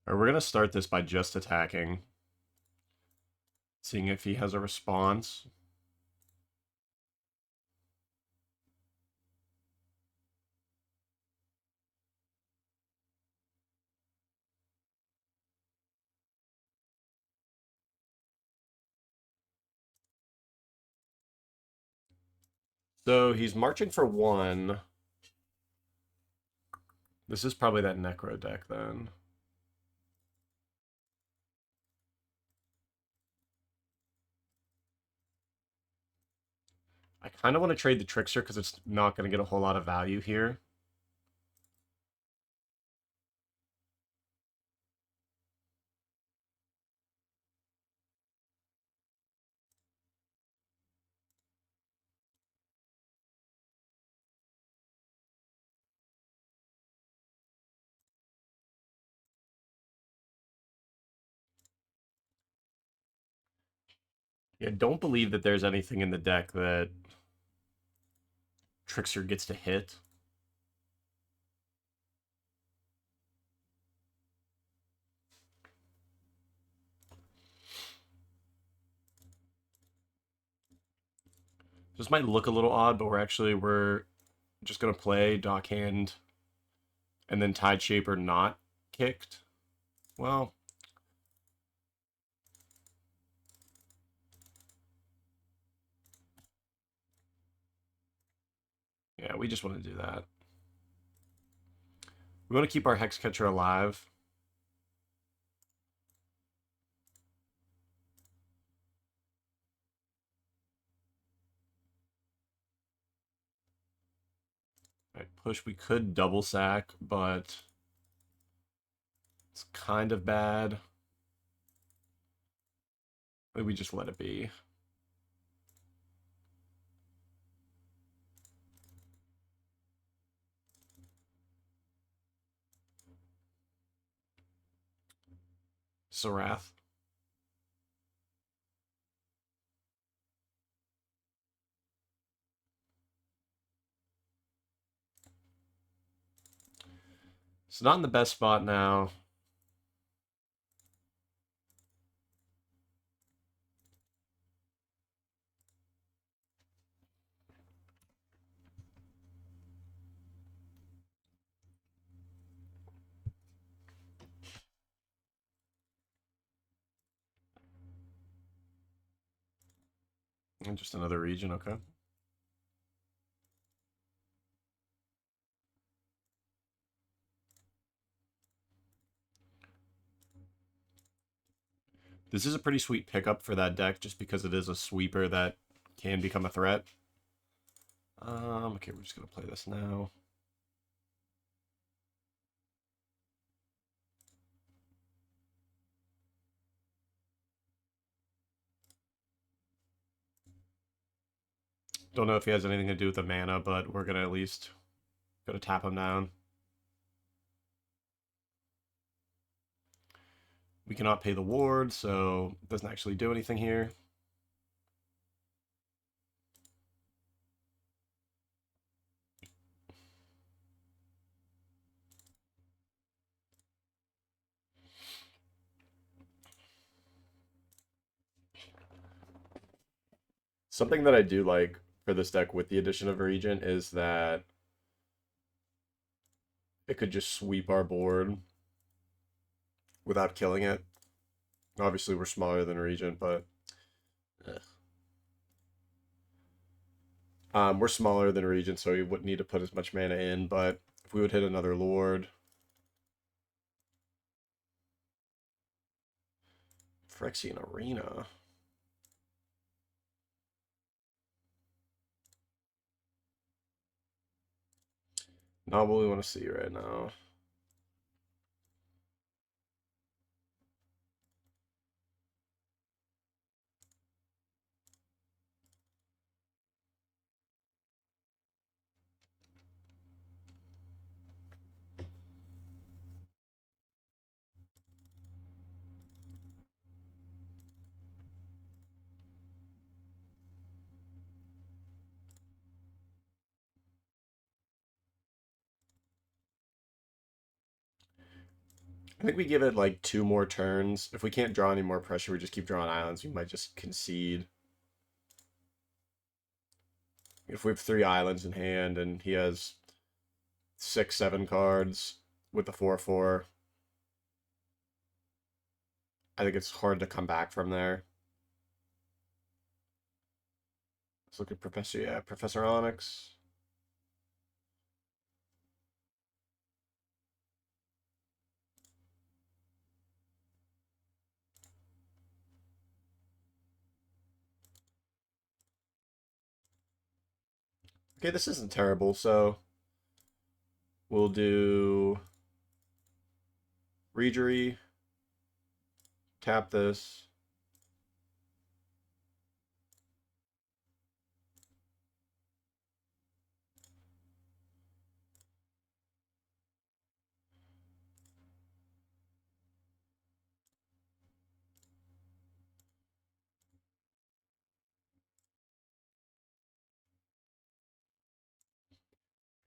All right, we're going to start this by just attacking. Seeing if he has a response. So he's marching for 1. This is probably that Necro deck then. I kind of want to trade the Trickster because it's not going to get a whole lot of value here. Yeah, don't believe that there's anything in the deck that Trickster gets to hit. This might look a little odd, but we're just gonna play Dockhand and then Tide Shaper not kicked. Well, yeah, we just want to do that. We want to keep our Hexcatcher alive. Right, push, we could double sack, but it's kind of bad. Maybe we just let it be. Sarath. It's not in the best spot now. And just another region, okay. This is a pretty sweet pickup for that deck just because it is a sweeper that can become a threat. Okay, we're just going to play this now. Don't know if he has anything to do with the mana, but we're going to at least go to tap him down. We cannot pay the ward, so it doesn't actually do anything here. Something that I do like for this deck with the addition of Regent is that it could just sweep our board without killing it. Obviously, we're smaller than Regent, but we're smaller than Regent, so we wouldn't need to put as much mana in. But if we would hit another Lord, Phyrexian Arena. Not what we want to see right now. I think we give it like 2 more turns. If we can't draw any more pressure, we just keep drawing islands. We might just concede. If we have 3 islands in hand and he has 6, 7 cards with the 4/4, I think it's hard to come back from there. Let's look at Professor. Yeah, Professor Onyx. Okay, this isn't terrible, so we'll do Regery, tap this.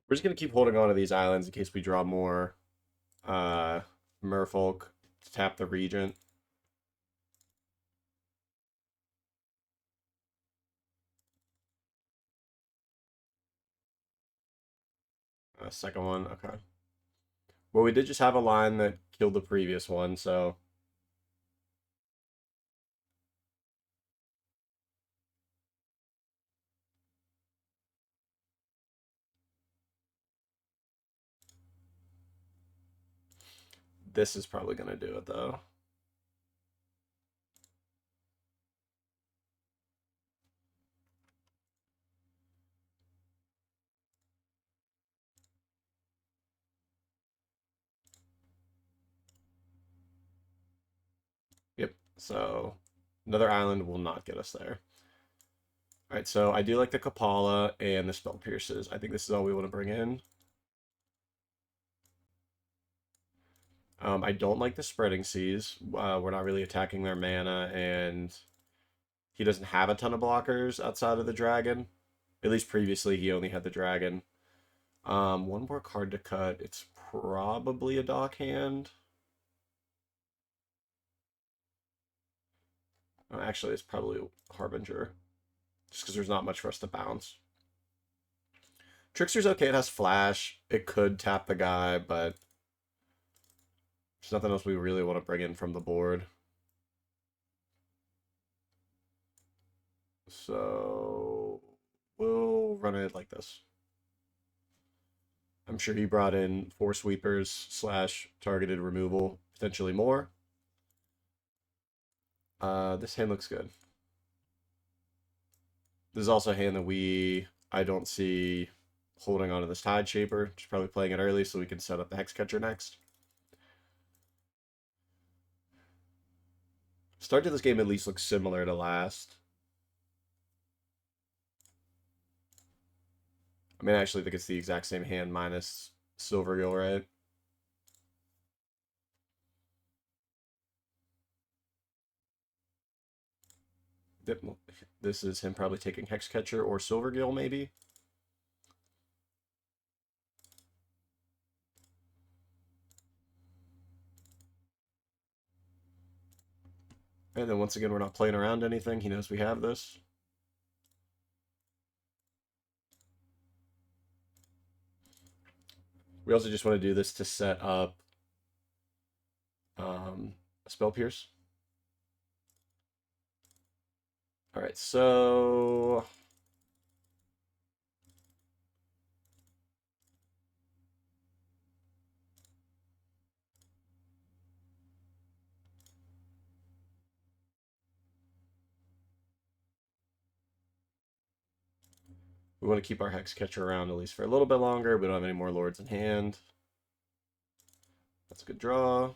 We're just going to keep holding on to these islands in case we draw more Merfolk to tap the Regent. Second one, okay. Well, we did just have a line that killed the previous one, so... This is probably going to do it, though. Yep, so another island will not get us there. All right, so I do like the Kapala and the Spell Pierces. I think this is all we want to bring in. I don't like the Spreading Seas. We're not really attacking their mana, and he doesn't have a ton of blockers outside of the dragon. At least previously, he only had the dragon. One more card to cut. It's probably a Dock Hand. Actually, it's probably Harbinger. Just because there's not much for us to bounce. Trickster's okay. It has Flash. It could tap the guy, but there's nothing else we really want to bring in from the board. So we'll run it like this. I'm sure he brought in 4 sweepers / targeted removal, potentially more. This hand looks good. This is also a hand that I don't see holding on to this Tide Shaper. Just probably playing it early so we can set up the Hexcatcher next. Start to this game at least looks similar to last. I mean, I actually think it's the exact same hand minus Silvergill, right? This is him probably taking Hexcatcher or Silvergill, maybe. And then once again, we're not playing around anything. He knows we have this. We also just want to do this to set up a Spell Pierce. All right, so we want to keep our Hexcatcher around at least for a little bit longer. We don't have any more Lords in hand. That's a good draw.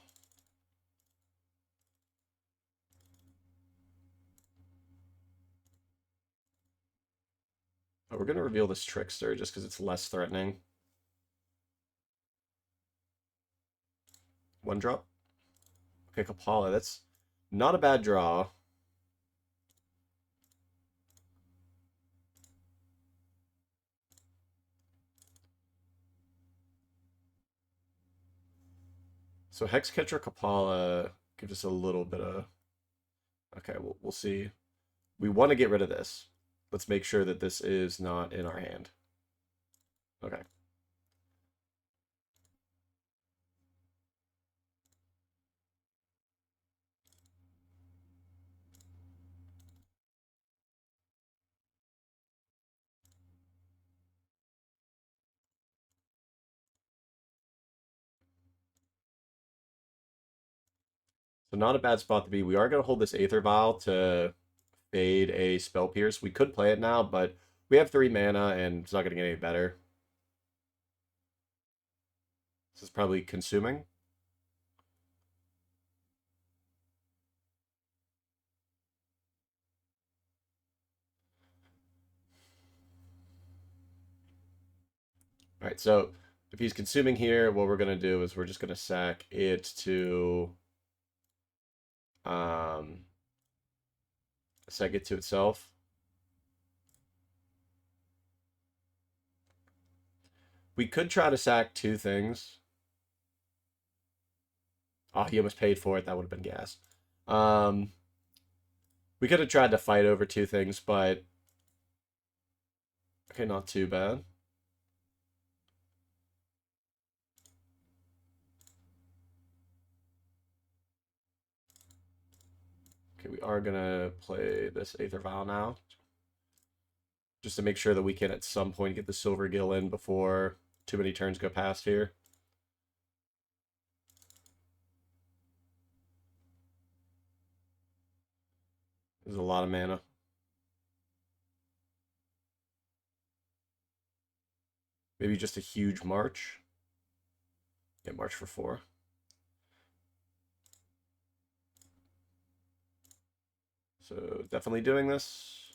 Oh, we're going to reveal this Trickster just because it's less threatening. 1 drop. Okay, Kapala. That's not a bad draw. So Hexcatcher Kapala gives us a little bit of... Okay, we'll see. We want to get rid of this. Let's make sure that this is not in our hand. Okay. So not a bad spot to be. We are going to hold this Aether Vial to fade a Spell Pierce. We could play it now, but we have 3 mana, and it's not going to get any better. This is probably consuming. All right, so if he's consuming here, what we're going to do is we're just going to sack it to sack it to itself. We could try to sack two things. Oh, he almost paid for it. That would have been gas. Um, we could have tried to fight over two things, but okay, not too bad. Okay, we are gonna play this Aether Vial now, just to make sure that we can at some point get the Silver Gill in before too many turns go past here. There's a lot of mana. Maybe just a huge March. Yeah, March for 4. So definitely doing this.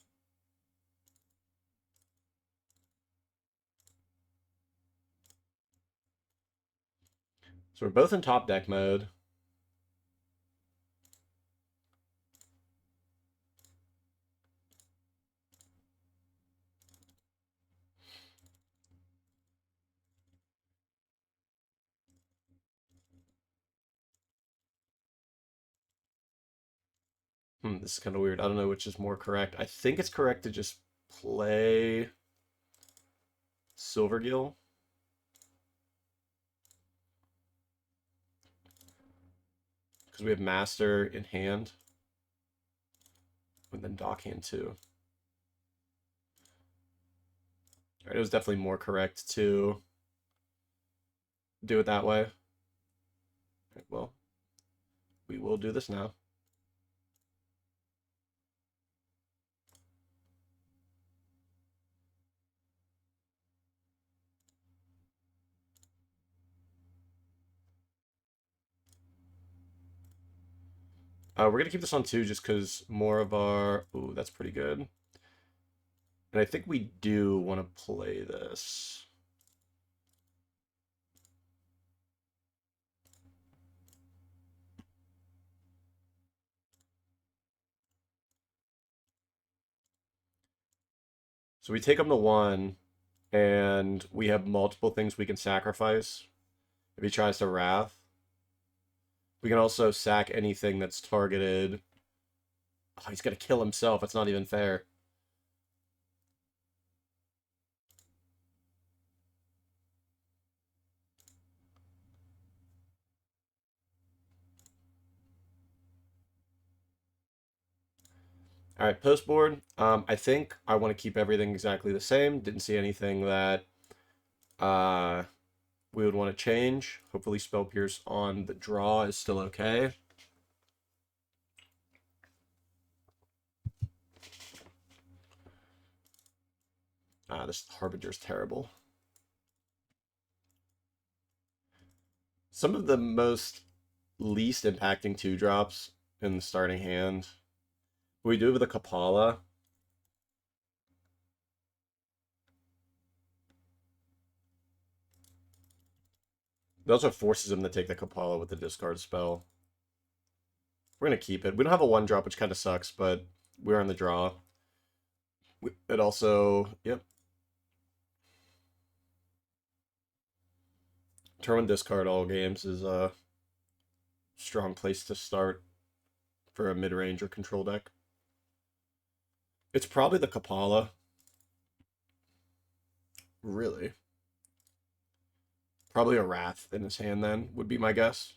So we're both in top deck mode. This is kind of weird. I don't know which is more correct. I think it's correct to just play Silvergill. Because we have Master in hand. And then Dockhand too. All right, it was definitely more correct to do it that way. Right, well, we will do this now. We're going to keep this on 2 just because more of our... Ooh, that's pretty good. And I think we do want to play this. So we take him to 1, and we have multiple things we can sacrifice if he tries to Wrath. We can also sack anything that's targeted. Oh, he's going to kill himself. It's not even fair. All right, post board. I think I want to keep everything exactly the same. Didn't see anything that we would want to change. Hopefully Spell Pierce on the draw is still okay. This Harbinger is terrible. Some of the most least impacting 2-drops in the starting hand. We do with the Kapala. It also forces him to take the Kapala with the discard spell. We're going to keep it. We don't have a 1-drop, which kind of sucks, but we're on the draw. It also, yep. Turn 1 discard all games is a strong place to start for a mid-range or control deck. It's probably the Kapala. Really? Probably a Wrath in his hand then, would be my guess.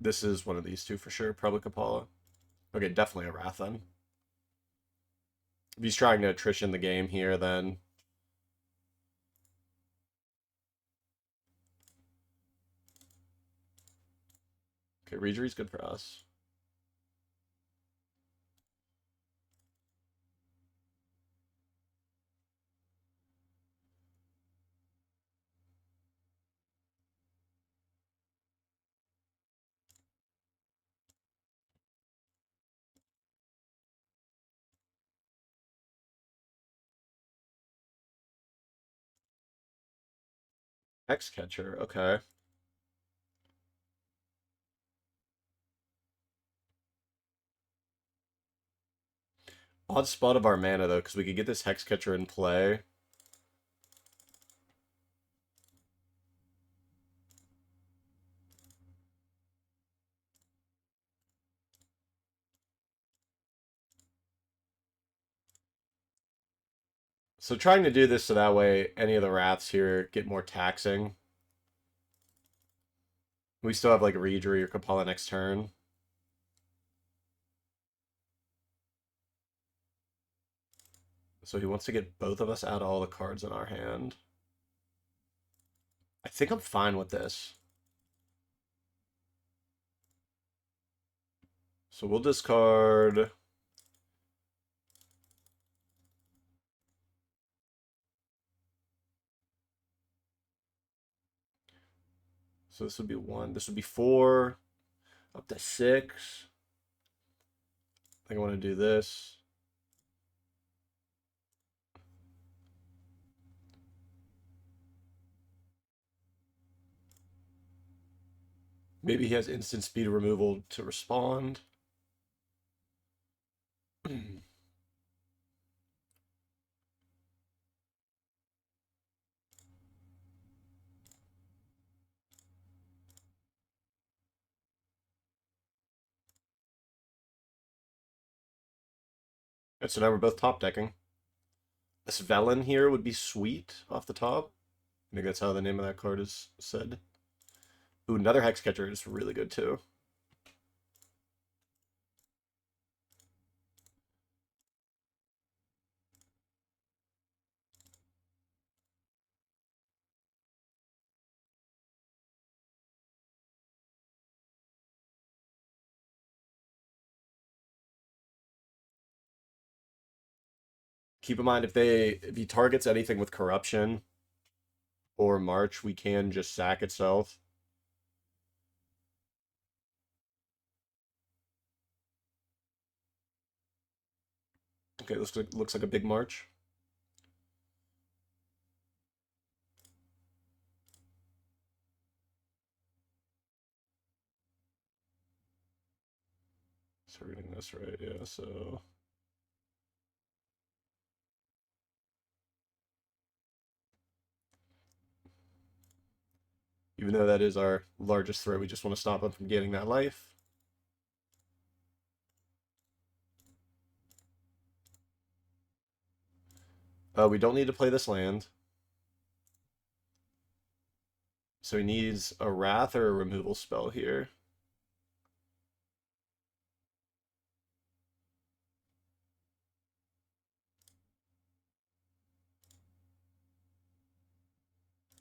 This is one of these two for sure. Probably Kapala. Okay, definitely a Wrath then. If he's trying to attrition the game here, then... Okay, Reejery's good for us. X-Catcher, okay. Odd spot of our mana, though, because we could get this Hexcatcher in play. So trying to do this so that way any of the Wraths here get more taxing. We still have, like, Reedry or Kapala next turn. So he wants to get both of us out of all the cards in our hand. I think I'm fine with this. So we'll discard... So this would be 1. This would be 4. Up to 6. I think I want to do this. Maybe he has instant speed removal to respond. And so now we're both top decking. This Velen here would be sweet off the top. I think that's how the name of that card is said. Ooh, another Hexcatcher is really good too. Keep in mind, if he targets anything with Corruption or March, we can just sack itself. Okay, looks like a big March. So reading this right, yeah, so... Even though that is our largest threat, we just want to stop him from getting that life. We don't need to play this land. So he needs a Wrath or a removal spell here.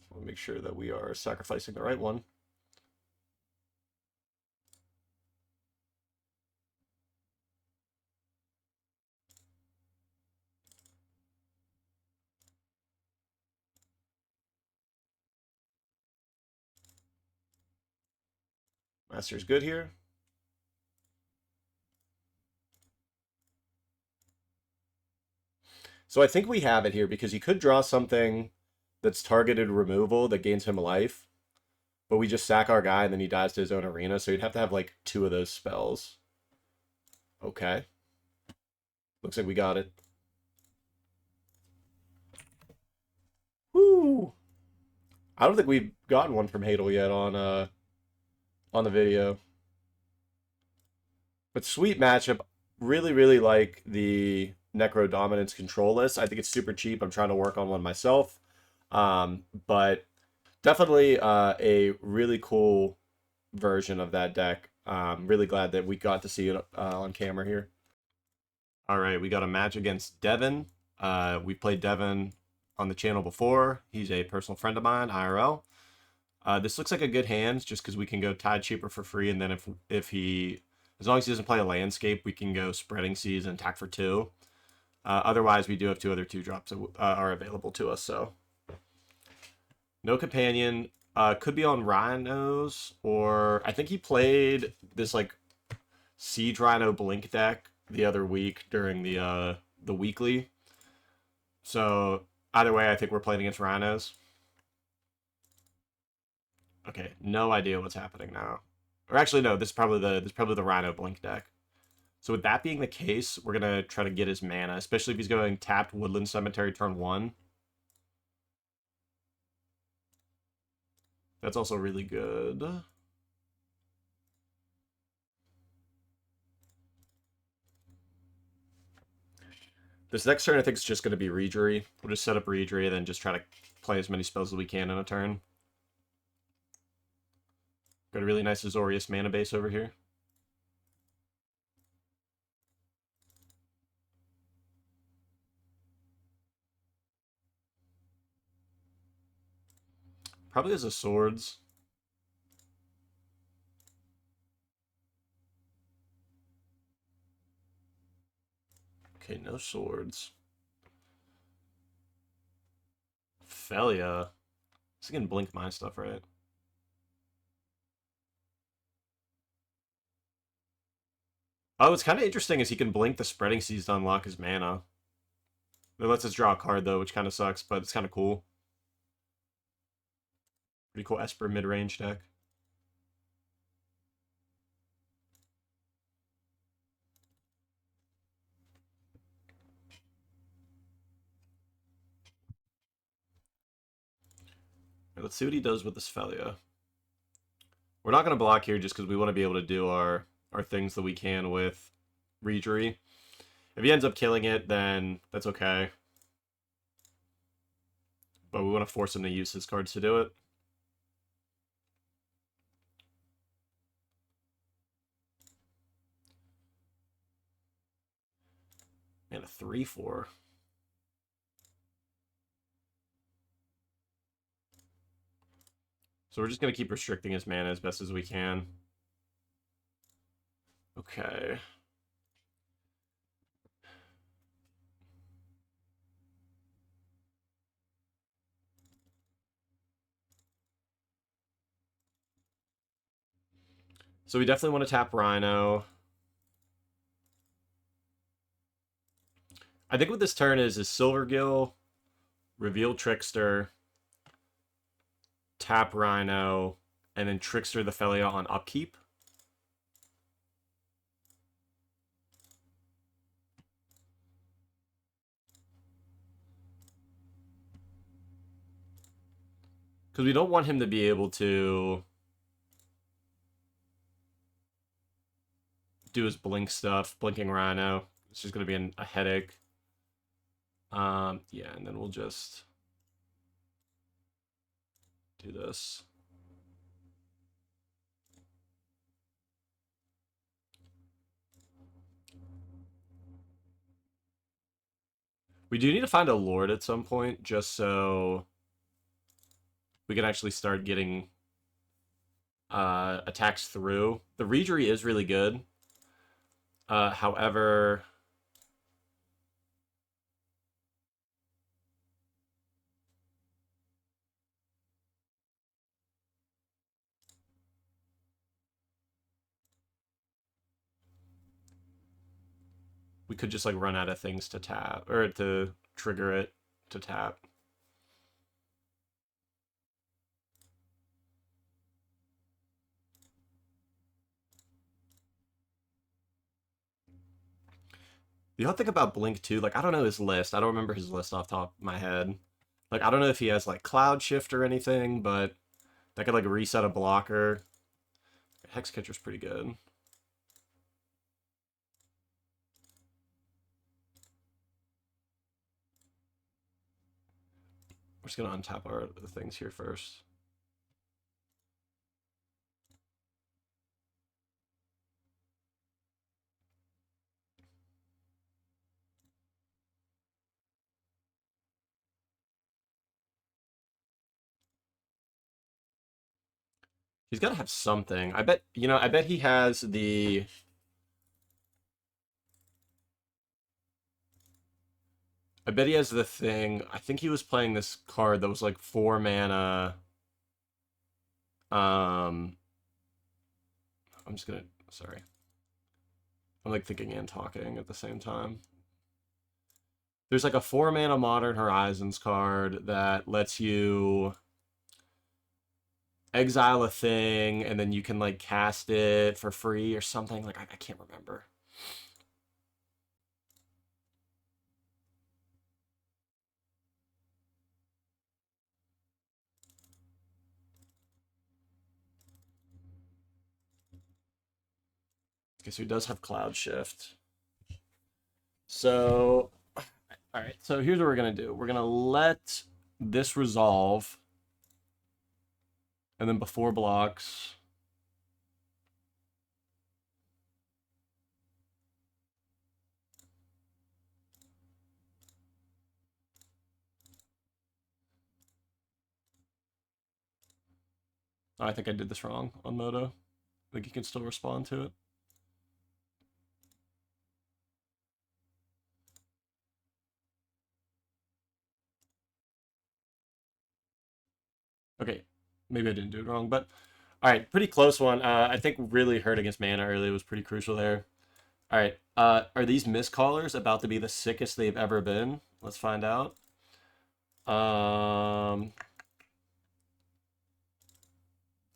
So we'll make sure that we are sacrificing the right one. Master's good here. So I think we have it here because he could draw something that's targeted removal that gains him a life. But we just sack our guy and then he dies to his own arena. So you'd have to have like 2 of those spells. Okay. Looks like we got it. Woo! I don't think we've gotten one from Hadel yet on the video. But sweet matchup. Really, really like the Necro-Dominance control list. I think it's super cheap. I'm trying to work on one myself. But definitely a really cool version of that deck. Really glad that we got to see it on camera here. All right, we got a match against Devin. We played Devin on the channel before. He's a personal friend of mine, IRL. This looks like a good hand just because we can go Tide Cheaper for free, and then if he, as long as he doesn't play a landscape, we can go Spreading Seas and attack for 2. Otherwise, we do have 2 other 2-drops that are available to us, so. No companion. Could be on Rhinos, or I think he played this like Siege Rhino Blink deck the other week during the weekly. So either way, I think we're playing against Rhinos. Okay, no idea what's happening now. Or actually, no. This is probably the Rhino Blink deck. So with that being the case, we're going to try to get his mana, especially if he's going tapped Woodland Cemetery turn 1. That's also really good. This next turn I think is just going to be Reejery. We'll just set up Reejery and then just try to play as many spells as we can in a turn. Got a really nice Azorius mana base over here. Probably has a Swords. Okay, no Swords. Felia. This can blink my stuff, right? Oh, what's kind of interesting is he can blink the Spreading Seas to unlock his mana. It lets us draw a card, though, which kind of sucks, but it's kind of cool. Pretty cool Esper mid-range deck. Right, let's see what he does with this Felia. We're not going to block here just because we want to be able to do our things that we can with Reejery. If he ends up killing it, then that's okay. But we want to force him to use his cards to do it. And a 3/4. So we're just going to keep restricting his mana as best as we can. Okay. So we definitely want to tap Rhino. I think what this turn is Silvergill, reveal Trickster, tap Rhino, and then Trickster the Felia on upkeep. Because we don't want him to be able to do his blink stuff, blinking Rhino. It's just going to be a headache. Yeah, and then we'll just do this. We do need to find a Lord at some point, just so we can actually start getting attacks through. The Reejery is really good. However, we could just like run out of things to tap or to trigger it to tap. The other thing about Blink too, like I don't know his list. I don't remember his list off the top of my head. Like I don't know if he has like Cloud Shift or anything, but that could like reset a blocker. Hex Catcher's pretty good. We're just gonna untap our the things here first. He's got to have something. I bet, I bet he has the... I bet he has the thing. I think he was playing this card that was like 4 mana. I'm just gonna... Sorry. I'm like thinking and talking at the same time. There's like a 4 mana Modern Horizons card that lets you exile a thing and then you can like cast it for free or something. Like I can't remember. Okay, so he does have Cloud Shift. So, all right. So here's what we're gonna do. We're gonna let this resolve, and then before blocks. Oh, I think I did this wrong on Moto. I think you can still respond to it. Okay, maybe I didn't do it wrong, but all right, pretty close one. I think really hurt against mana early was pretty crucial there. All right, are these miscallers about to be the sickest they've ever been? Let's find out.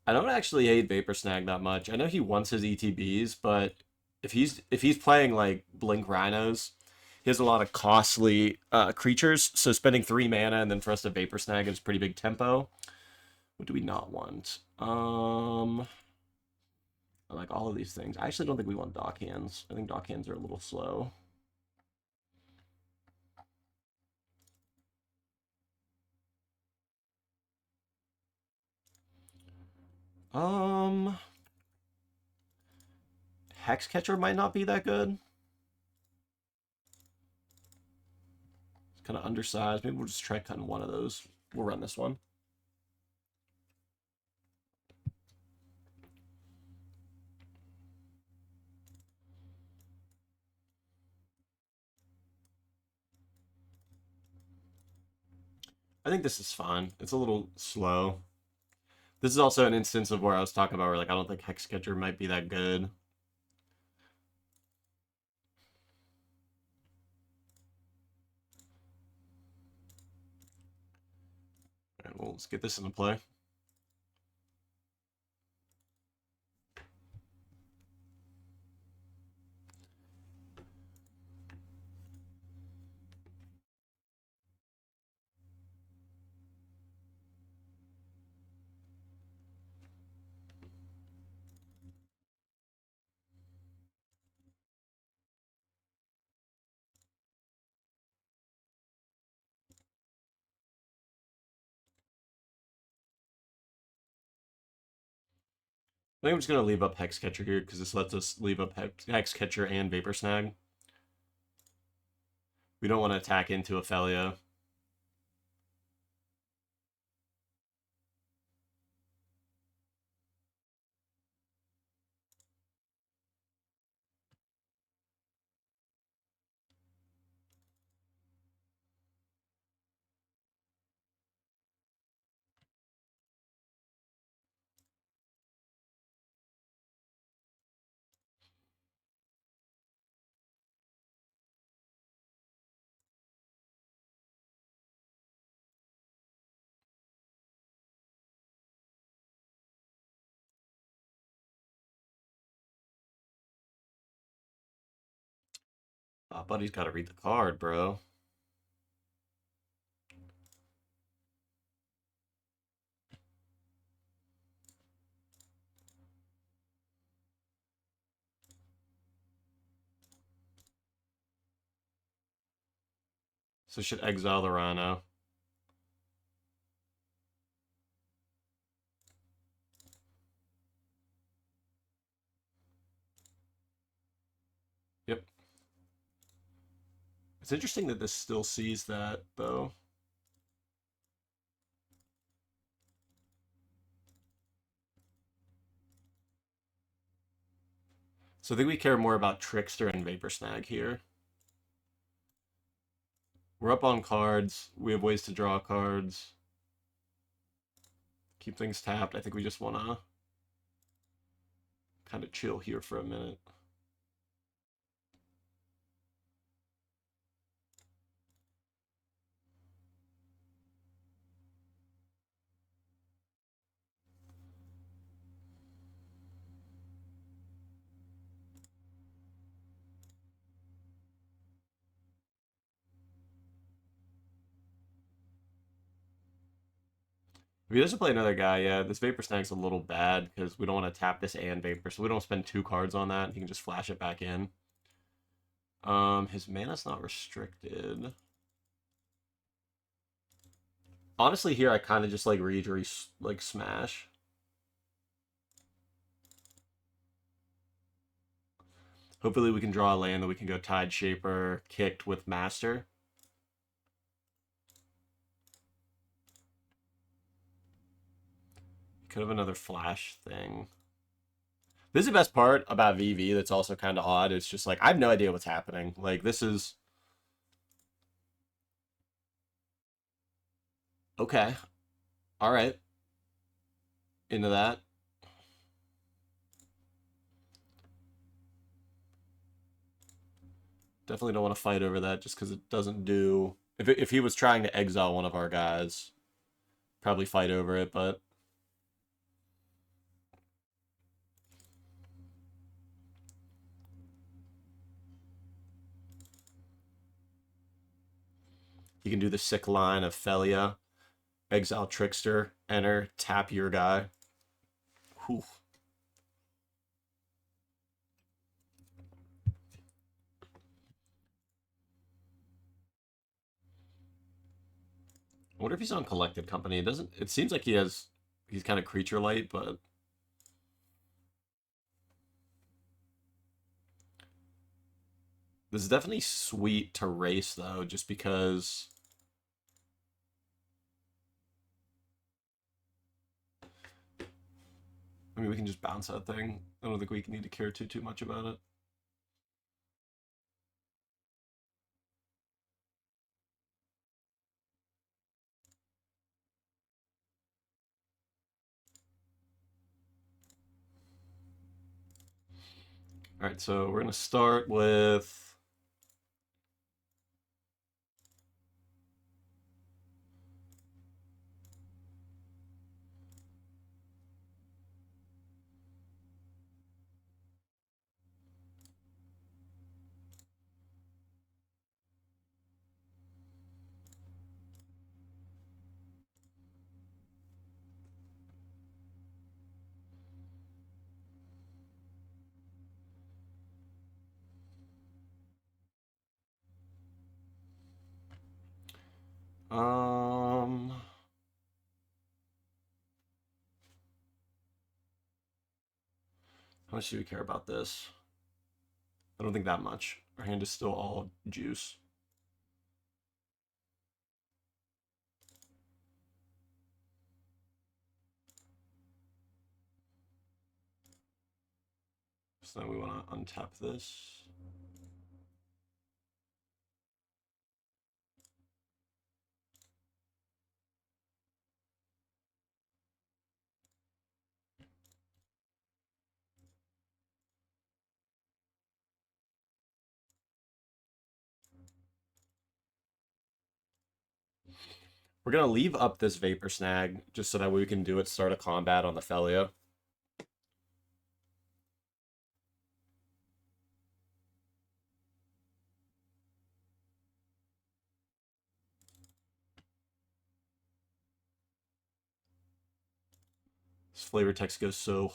I don't actually hate Vapor Snag that much. I know he wants his ETBs, but if he's playing like Blink Rhinos, he has a lot of costly creatures. So spending 3 mana and then for us to Vapor Snag is pretty big tempo. What do we not want? I like all of these things. I actually don't think we want Dock Hands. I think Dock Hands are a little slow. Hex Catcher might not be that good. It's kind of undersized. Maybe we'll just try cutting one of those. We'll run this one. I think this is fine. It's a little slow. This is also an instance of where I was talking about where like I don't think Hex Catcher might be that good. All right, well, let's get this into play. I think I'm just gonna leave up Hex Catcher here because this lets us leave up Hex Catcher and Vapor Snag. We don't want to attack into Ophelia. Buddy's got to read the card, bro. So should exile the Rhino. Yep. It's interesting that this still sees that, though. So I think we care more about Trickster and Vapor Snag here. We're up on cards. We have ways to draw cards. Keep things tapped. I think we just want to kind of chill here for a minute. If he doesn't play another guy, yeah, this Vapor Snag's a little bad because we don't want to tap this and Vapor, so we don't spend 2 cards on that. He can just flash it back in. His mana's not restricted. Honestly, here I kind of just like read or like smash. Hopefully we can draw a land that we can go Tide Shaper, kicked with Master. Could have another flash thing. This is the best part about VV that's also kind of odd. It's just like, I have no idea what's happening. Like, this is... Okay. Alright. Into that. Definitely don't want to fight over that just because it doesn't do... If he was trying to exile one of our guys, probably fight over it, but... You can do the sick line of Felia, exile Trickster, enter, tap your guy. Whew. I wonder if he's on Collected Company. It seems like he's kind of creature light, but this is definitely sweet to race though, just because I mean we can just bounce that thing. I don't think we need to care too much about it. All right, so we're gonna start with um how much do we care about this? I don't think that much. Our hand is still all juice. So then we want to untap this. We're gonna leave up this Vapor Snag just so that we can do it start a combat on the Felia. This flavor text goes so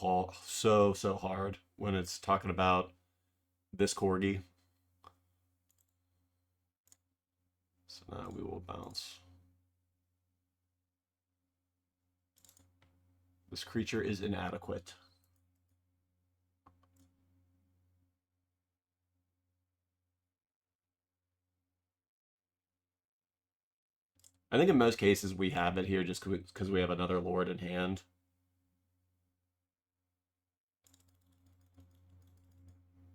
hard when it's talking about this corgi. So now we will bounce. This creature is inadequate. I think in most cases we have it here just because we have another lord in hand.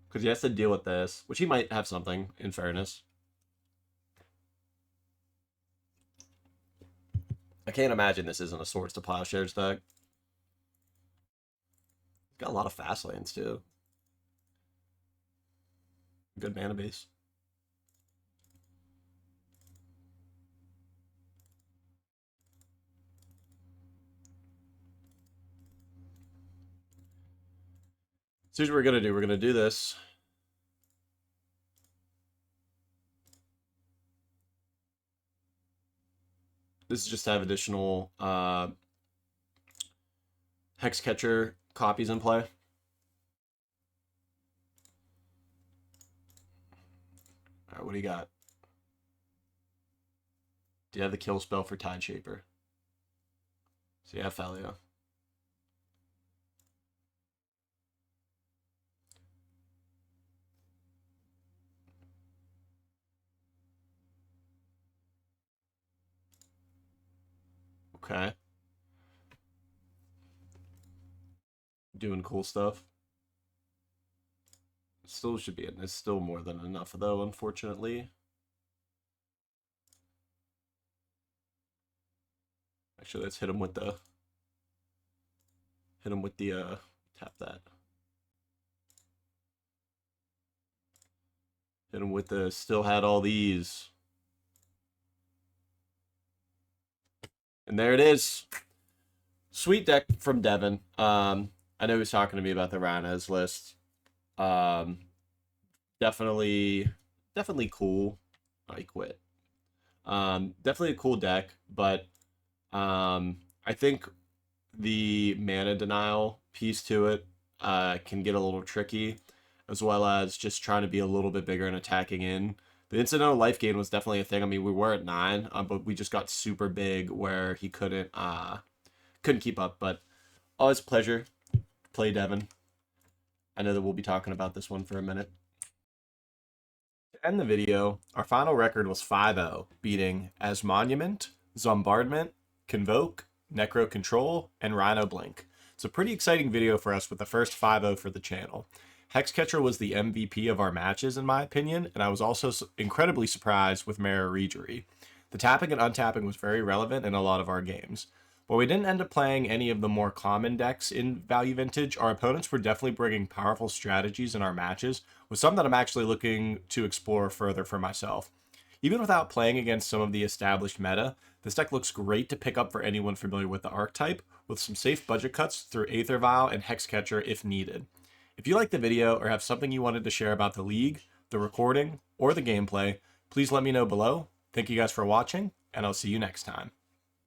Because he has to deal with this, which he might have something, in fairness. I can't imagine this isn't a Swords to Plowshares deck. He's got a lot of fast lands, too. Good mana base. So here's what we're going to do. We're going to do this. This is just to have additional Hexcatcher copies in play. All right, what do you got? Do you have the kill spell for Tide Shaper? So yeah, Thalia. Okay. Doing cool stuff. Still should be in. It's still more than enough though, unfortunately. Actually, let's hit him with the tap that. Hit him with the still had all these. And there it is. Sweet deck from Devin. I know he was talking to me about the Rhinos list. Definitely cool. I quit. Definitely a cool deck, but I think the mana denial piece to it can get a little tricky, as well as just trying to be a little bit bigger and attacking in. The incidental life gain was definitely a thing. I mean, we were at 9, but we just got super big where he couldn't keep up. But always a pleasure to play Devin. I know that we'll be talking about this one for a minute. To end the video, our final record was 5-0, beating Asmonument, Zombardment, Convoke, Necro-Control, and Rhino Blink. It's a pretty exciting video for us with the first 5-0 for the channel. Hexcatcher was the MVP of our matches in my opinion, and I was also incredibly surprised with Mara Regery. The tapping and untapping was very relevant in a lot of our games. While we didn't end up playing any of the more common decks in Value Vintage, our opponents were definitely bringing powerful strategies in our matches, with some that I'm actually looking to explore further for myself. Even without playing against some of the established meta, this deck looks great to pick up for anyone familiar with the archetype, with some safe budget cuts through Aether Vial and Hexcatcher if needed. If you liked the video or have something you wanted to share about the league, the recording, or the gameplay, please let me know below. Thank you guys for watching, and I'll see you next time.